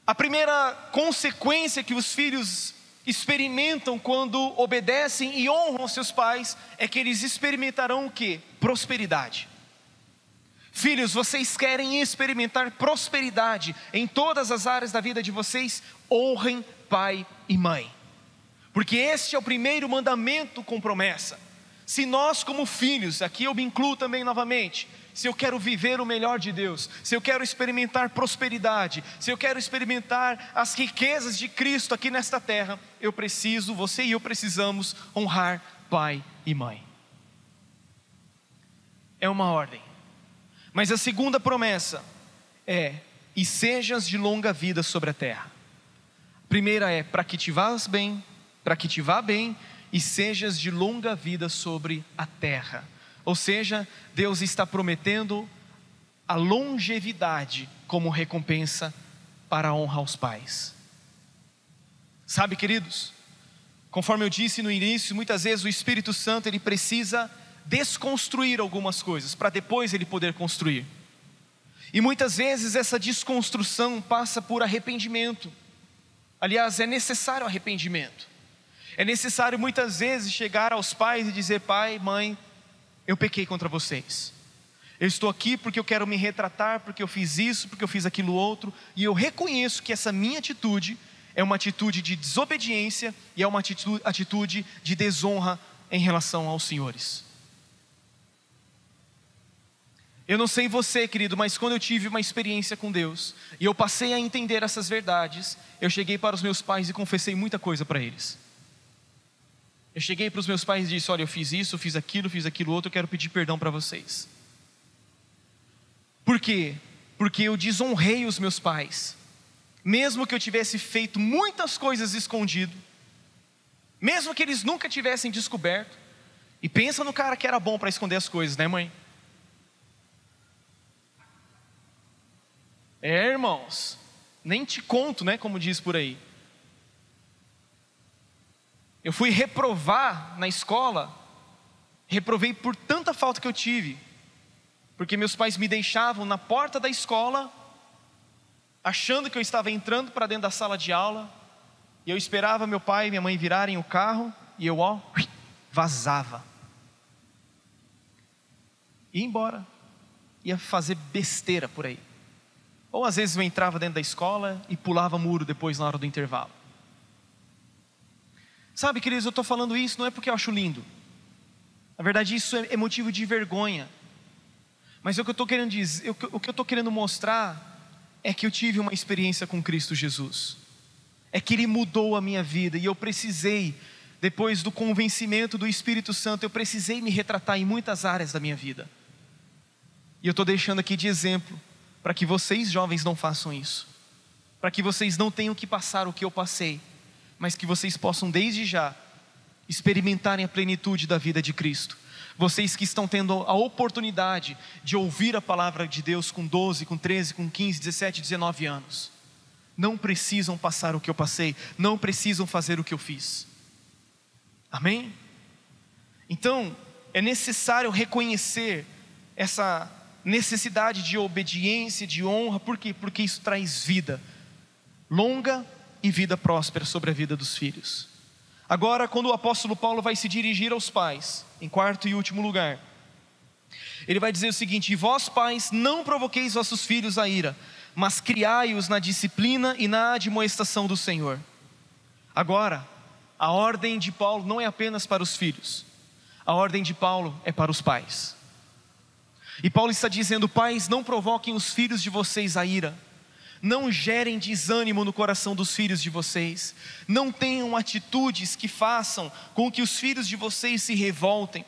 A primeira consequência que os filhos experimentam quando obedecem e honram seus pais é que eles experimentarão o quê? Prosperidade. Filhos, vocês querem experimentar prosperidade em todas as áreas da vida de vocês? Honrem pai e mãe, porque este é o primeiro mandamento com promessa. Se nós como filhos, aqui eu me incluo também novamente, se eu quero viver o melhor de Deus, se eu quero experimentar prosperidade, se eu quero experimentar as riquezas de Cristo aqui nesta terra, eu preciso, você e eu precisamos honrar pai e mãe. É uma ordem. Mas a segunda promessa é: e sejas de longa vida sobre a terra. A primeira é: para que te vás bem, para que te vá bem, e sejas de longa vida sobre a terra. Ou seja, Deus está prometendo a longevidade como recompensa para a honra aos pais. Sabe, queridos, conforme eu disse no início, muitas vezes o Espírito Santo ele precisa desconstruir algumas coisas para depois ele poder construir. E muitas vezes essa desconstrução passa por arrependimento. Aliás, é necessário arrependimento. É necessário muitas vezes chegar aos pais e dizer: pai, mãe, eu pequei contra vocês. Eu estou aqui porque eu quero me retratar, porque eu fiz isso, porque eu fiz aquilo outro, e eu reconheço que essa minha atitude é uma atitude de desobediência e é uma atitude de desonra em relação aos senhores. Eu não sei você, querido, mas quando eu tive uma experiência com Deus e eu passei a entender essas verdades, eu cheguei para os meus pais e confessei muita coisa para eles. Eu cheguei para os meus pais e disse: olha, eu fiz isso, fiz aquilo outro, eu quero pedir perdão para vocês. Por quê? Porque eu desonrei os meus pais. Mesmo que eu tivesse feito muitas coisas escondido, mesmo que eles nunca tivessem descoberto. E pensa no cara que era bom para esconder as coisas, né, mãe? Irmãos, nem te conto, né, como diz por aí. Eu fui reprovar na escola, reprovei por tanta falta que eu tive, porque meus pais me deixavam na porta da escola, achando que eu estava entrando para dentro da sala de aula, e eu esperava meu pai e minha mãe virarem o carro, e eu, vazava. Ia embora, ia fazer besteira por aí. Ou às vezes eu entrava dentro da escola e pulava muro depois na hora do intervalo. Sabe, queridos, eu estou falando isso não é porque eu acho lindo. Na verdade isso é motivo de vergonha. Mas o que eu estou querendo dizer, o que eu estou querendo mostrar é que eu tive uma experiência com Cristo Jesus. É que Ele mudou a minha vida e eu precisei, depois do convencimento do Espírito Santo, eu precisei me retratar em muitas áreas da minha vida. E eu estou deixando aqui de exemplo, para que vocês jovens não façam isso. Para que vocês não tenham que passar o que eu passei, mas que vocês possam desde já experimentarem a plenitude da vida de Cristo. Vocês que estão tendo a oportunidade de ouvir a palavra de Deus com 12, com 13, com 15, 17, 19 anos. Não precisam passar o que eu passei, não precisam fazer o que eu fiz. Amém? Então, é necessário reconhecer essa necessidade de obediência, de honra. Por quê? Porque isso traz vida longa e vida próspera sobre a vida dos filhos. Agora, quando o apóstolo Paulo vai se dirigir aos pais, em quarto e último lugar, ele vai dizer o seguinte: e vós pais não provoqueis vossos filhos a ira, mas criai-os na disciplina e na admoestação do Senhor. Agora, a ordem de Paulo não é apenas para os filhos, a ordem de Paulo é para os pais. E Paulo está dizendo: pais, não provoquem os filhos de vocês a ira, não gerem desânimo no coração dos filhos de vocês, não tenham atitudes que façam com que os filhos de vocês se revoltem.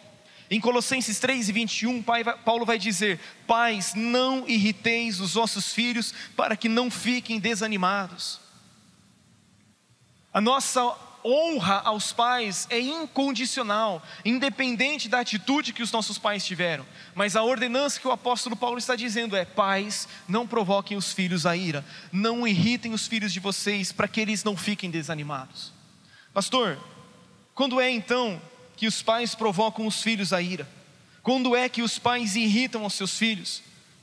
Em Colossenses 3:21, Paulo vai dizer: pais, não irriteis os vossos filhos para que não fiquem desanimados. A nossa honra aos pais é incondicional, independente da atitude que os nossos pais tiveram. Mas a ordenança que o apóstolo Paulo está dizendo é: pais, não provoquem os filhos a ira, não irritem os filhos de vocês para que eles não fiquem desanimados. Pastor, quando é então que os pais provocam os filhos a ira? Quando é que os pais irritam os seus filhos?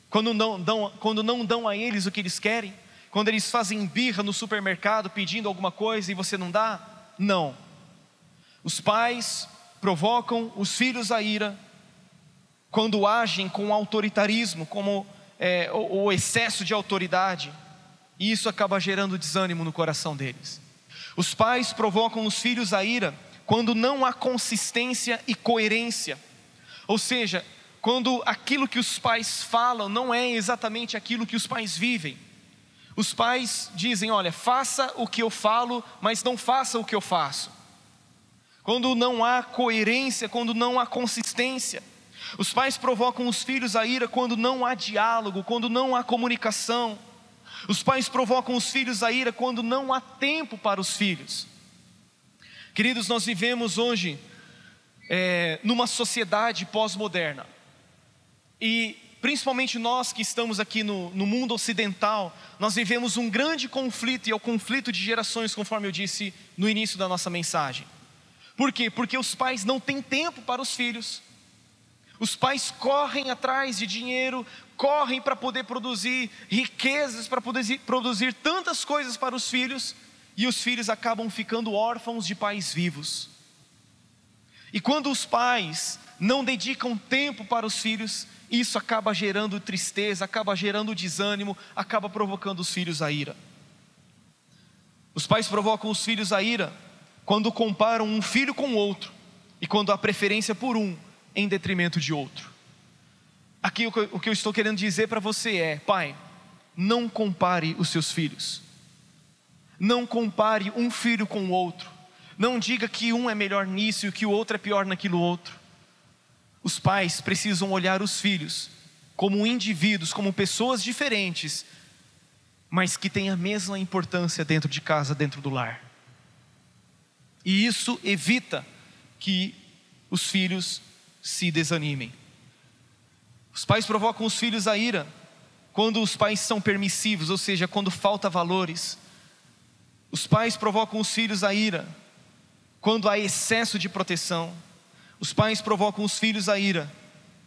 Quando não dão a eles o que eles querem? Quando eles fazem birra no supermercado pedindo alguma coisa e você não dá? Não. Os pais provocam os filhos a ira quando agem com autoritarismo, como o excesso de autoridade, e isso acaba gerando desânimo no coração deles. Os pais provocam os filhos a ira quando não há consistência e coerência, ou seja, quando aquilo que os pais falam não é exatamente aquilo que os pais vivem. Os pais dizem: olha, faça o que eu falo, mas não faça o que eu faço. Quando não há coerência, quando não há consistência. Os pais provocam os filhos a ira quando não há diálogo, quando não há comunicação. Os pais provocam os filhos a ira quando não há tempo para os filhos. Queridos, nós vivemos hoje numa sociedade pós-moderna. E principalmente nós que estamos aqui no mundo ocidental, nós vivemos um grande conflito, e é o conflito de gerações, conforme eu disse no início da nossa mensagem. Por quê? Porque os pais não têm tempo para os filhos. Os pais correm atrás de dinheiro, correm para poder produzir riquezas, para poder produzir tantas coisas para os filhos, e os filhos acabam ficando órfãos de pais vivos. E quando os pais não dedicam tempo para os filhos, isso acaba gerando tristeza, acaba gerando desânimo, acaba provocando os filhos a ira. Os pais provocam os filhos a ira quando comparam um filho com outro, e quando há preferência por um em detrimento de outro. Aqui o que eu estou querendo dizer para você é: pai, não compare os seus filhos. Não compare um filho com o outro. Não diga que um é melhor nisso e que o outro é pior naquilo outro. Os pais precisam olhar os filhos como indivíduos, como pessoas diferentes, mas que têm a mesma importância dentro de casa, dentro do lar. E isso evita que os filhos se desanimem. Os pais provocam os filhos a ira quando os pais são permissivos, ou seja, quando falta valores. Os pais provocam os filhos a ira quando há excesso de proteção. Os pais provocam os filhos a ira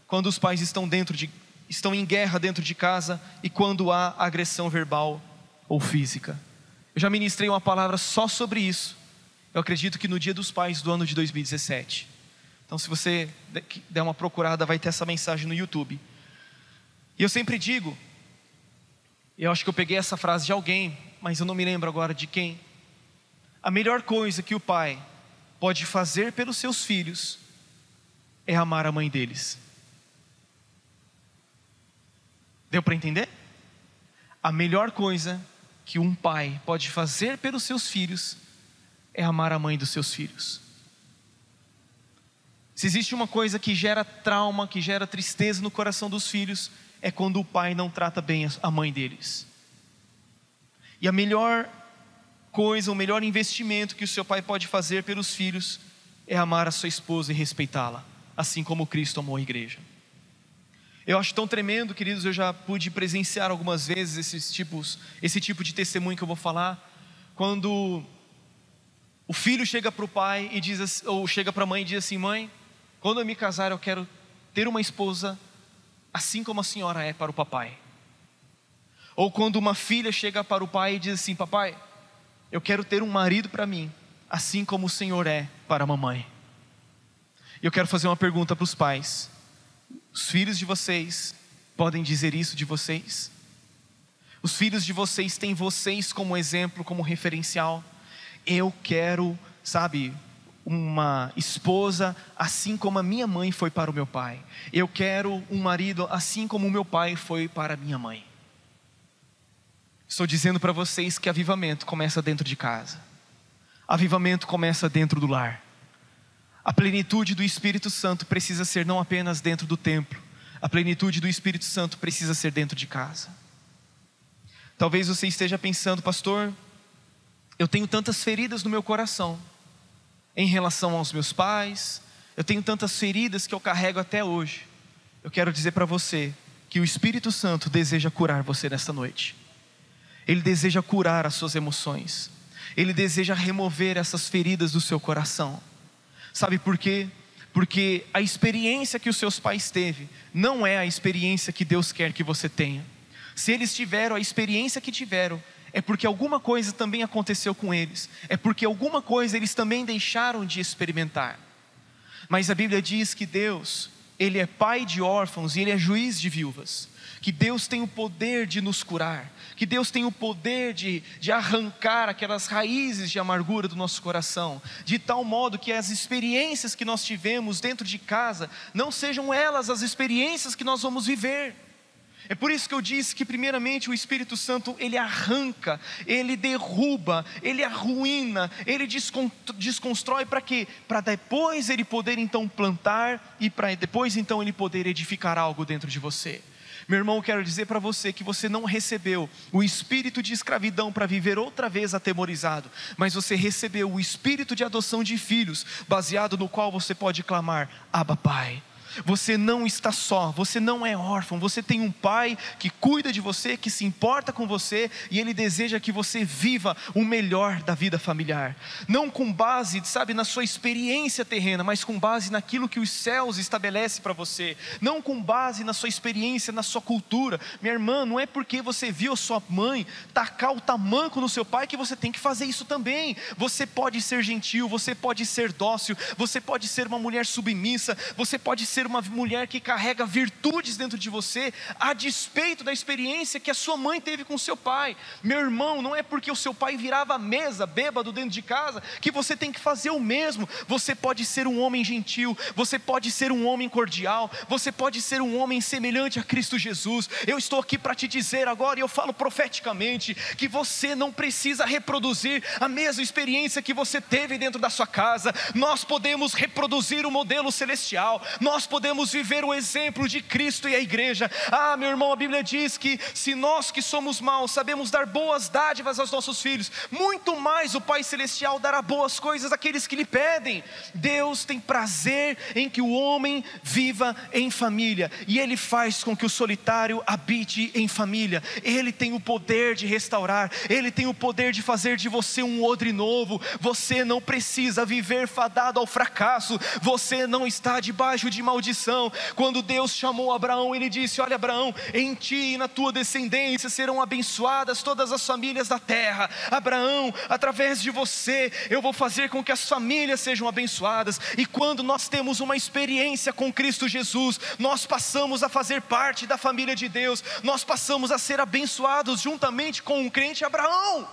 quando os pais estão em guerra dentro de casa e quando há agressão verbal ou física. Eu já ministrei uma palavra só sobre isso. Eu acredito que no Dia dos Pais do ano de 2017. Então, se você der uma procurada, vai ter essa mensagem no YouTube. E eu sempre digo, eu acho que eu peguei essa frase de alguém, mas eu não me lembro agora de quem. A melhor coisa que o pai pode fazer pelos seus filhos é amar a mãe deles. Deu para entender? A melhor coisa que um pai pode fazer pelos seus filhos é amar a mãe dos seus filhos. Se existe uma coisa que gera trauma, que gera tristeza no coração dos filhos, é quando o pai não trata bem a mãe deles. E a melhor coisa, o melhor investimento que o seu pai pode fazer pelos filhos é amar a sua esposa e respeitá-la, assim como Cristo amou a igreja. Eu acho tão tremendo, queridos, eu já pude presenciar algumas vezes esse tipo de testemunho que eu vou falar, quando o filho chega para o pai e diz, ou chega para a mãe e diz assim: mãe, quando eu me casar eu quero ter uma esposa assim como a senhora é para o papai. Ou quando uma filha chega para o pai e diz assim: papai, eu quero ter um marido para mim, assim como o senhor é para a mamãe. E eu quero fazer uma pergunta para os pais: os filhos de vocês podem dizer isso de vocês? Os filhos de vocês têm vocês como exemplo, como referencial? Eu quero, uma esposa assim como a minha mãe foi para o meu pai. Eu quero um marido assim como o meu pai foi para a minha mãe. Estou dizendo para vocês que avivamento começa dentro de casa. Avivamento começa dentro do lar. A plenitude do Espírito Santo precisa ser não apenas dentro do templo. A plenitude do Espírito Santo precisa ser dentro de casa. Talvez você esteja pensando: pastor, eu tenho tantas feridas no meu coração em relação aos meus pais, eu tenho tantas feridas que eu carrego até hoje. Eu quero dizer para você que o Espírito Santo deseja curar você nesta noite. Ele deseja curar as suas emoções. Ele deseja remover essas feridas do seu coração. Sabe por quê? Porque a experiência que os seus pais teve não é a experiência que Deus quer que você tenha. Se eles tiveram a experiência que tiveram, é porque alguma coisa também aconteceu com eles. É porque alguma coisa eles também deixaram de experimentar. Mas a Bíblia diz que Deus, Ele é pai de órfãos e Ele é juiz de viúvas. Que Deus tem o poder de nos curar. Que Deus tem o poder de arrancar aquelas raízes de amargura do nosso coração. De tal modo que as experiências que nós tivemos dentro de casa não sejam elas as experiências que nós vamos viver. É por isso que eu disse que primeiramente o Espírito Santo, ele arranca, ele derruba, ele arruína, ele desconstrói para quê? Para depois ele poder então plantar e para depois então ele poder edificar algo dentro de você. Meu irmão, eu quero dizer para você que você não recebeu o espírito de escravidão para viver outra vez atemorizado, mas você recebeu o espírito de adoção de filhos, baseado no qual você pode clamar: Abba, Pai. Você não está só, você não é órfão, você tem um pai que cuida de você, que se importa com você, e ele deseja que você viva o melhor da vida familiar, não com base, na sua experiência terrena, mas com base naquilo que os céus estabelecem para você, não com base na sua experiência, na sua cultura. Minha irmã, não é porque você viu sua mãe tacar o tamanco no seu pai que você tem que fazer isso também. Você pode ser gentil, você pode ser dócil, você pode ser uma mulher submissa, você pode ser ser uma mulher que carrega virtudes dentro de você, a despeito da experiência que a sua mãe teve com o seu pai. Meu irmão, não é porque o seu pai virava a mesa, bêbado dentro de casa, que você tem que fazer o mesmo. Você pode ser um homem gentil, você pode ser um homem cordial, você pode ser um homem semelhante a Cristo Jesus. Eu estou aqui para te dizer agora, e eu falo profeticamente, que você não precisa reproduzir a mesma experiência que você teve dentro da sua casa. Nós podemos reproduzir o modelo celestial, nós podemos viver o exemplo de Cristo e a igreja. Meu irmão, a Bíblia diz que se nós que somos maus sabemos dar boas dádivas aos nossos filhos, muito mais o Pai Celestial dará boas coisas àqueles que lhe pedem. Deus tem prazer em que o homem viva em família, e Ele faz com que o solitário habite em família. Ele tem o poder de restaurar, Ele tem o poder de fazer de você um odre novo. Você não precisa viver fadado ao fracasso, você não está debaixo de maldição. Quando Deus chamou Abraão, Ele disse: olha Abraão, em ti e na tua descendência serão abençoadas todas as famílias da terra. Abraão, através de você eu vou fazer com que as famílias sejam abençoadas. E quando nós temos uma experiência com Cristo Jesus, nós passamos a fazer parte da família de Deus, nós passamos a ser abençoados juntamente com o crente Abraão.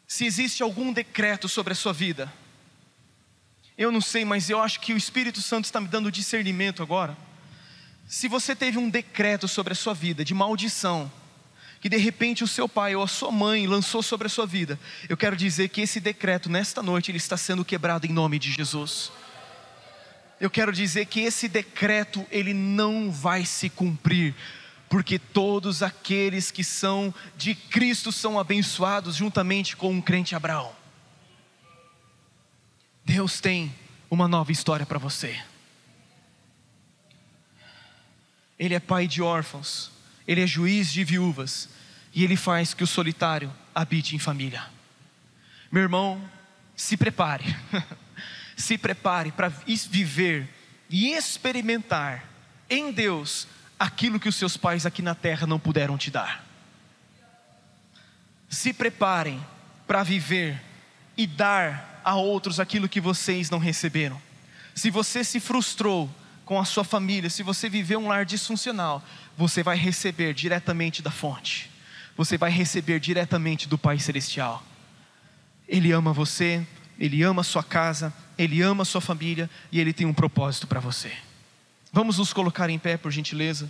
Se existe algum decreto sobre a sua vida, eu não sei, mas eu acho que o Espírito Santo está me dando discernimento agora. Se você teve um decreto sobre a sua vida de maldição, que de repente o seu pai ou a sua mãe lançou sobre a sua vida, eu quero dizer que esse decreto nesta noite, ele está sendo quebrado em nome de Jesus. Eu quero dizer que esse decreto, ele não vai se cumprir, porque todos aqueles que são de Cristo são abençoados juntamente com um crente Abraão. Deus tem uma nova história para você. Ele é pai de órfãos, Ele é juiz de viúvas, e Ele faz que o solitário habite em família. Meu irmão, se prepare, se prepare para viver e experimentar em Deus aquilo que os seus pais aqui na terra não puderam te dar. Se preparem para viver e dar a outros aquilo que vocês não receberam. Se você se frustrou com a sua família, se você viveu um lar disfuncional, você vai receber diretamente da fonte, você vai receber diretamente do Pai Celestial. Ele ama você, Ele ama a sua casa, Ele ama a sua família, e Ele tem um propósito para você. Vamos nos colocar em pé, por gentileza.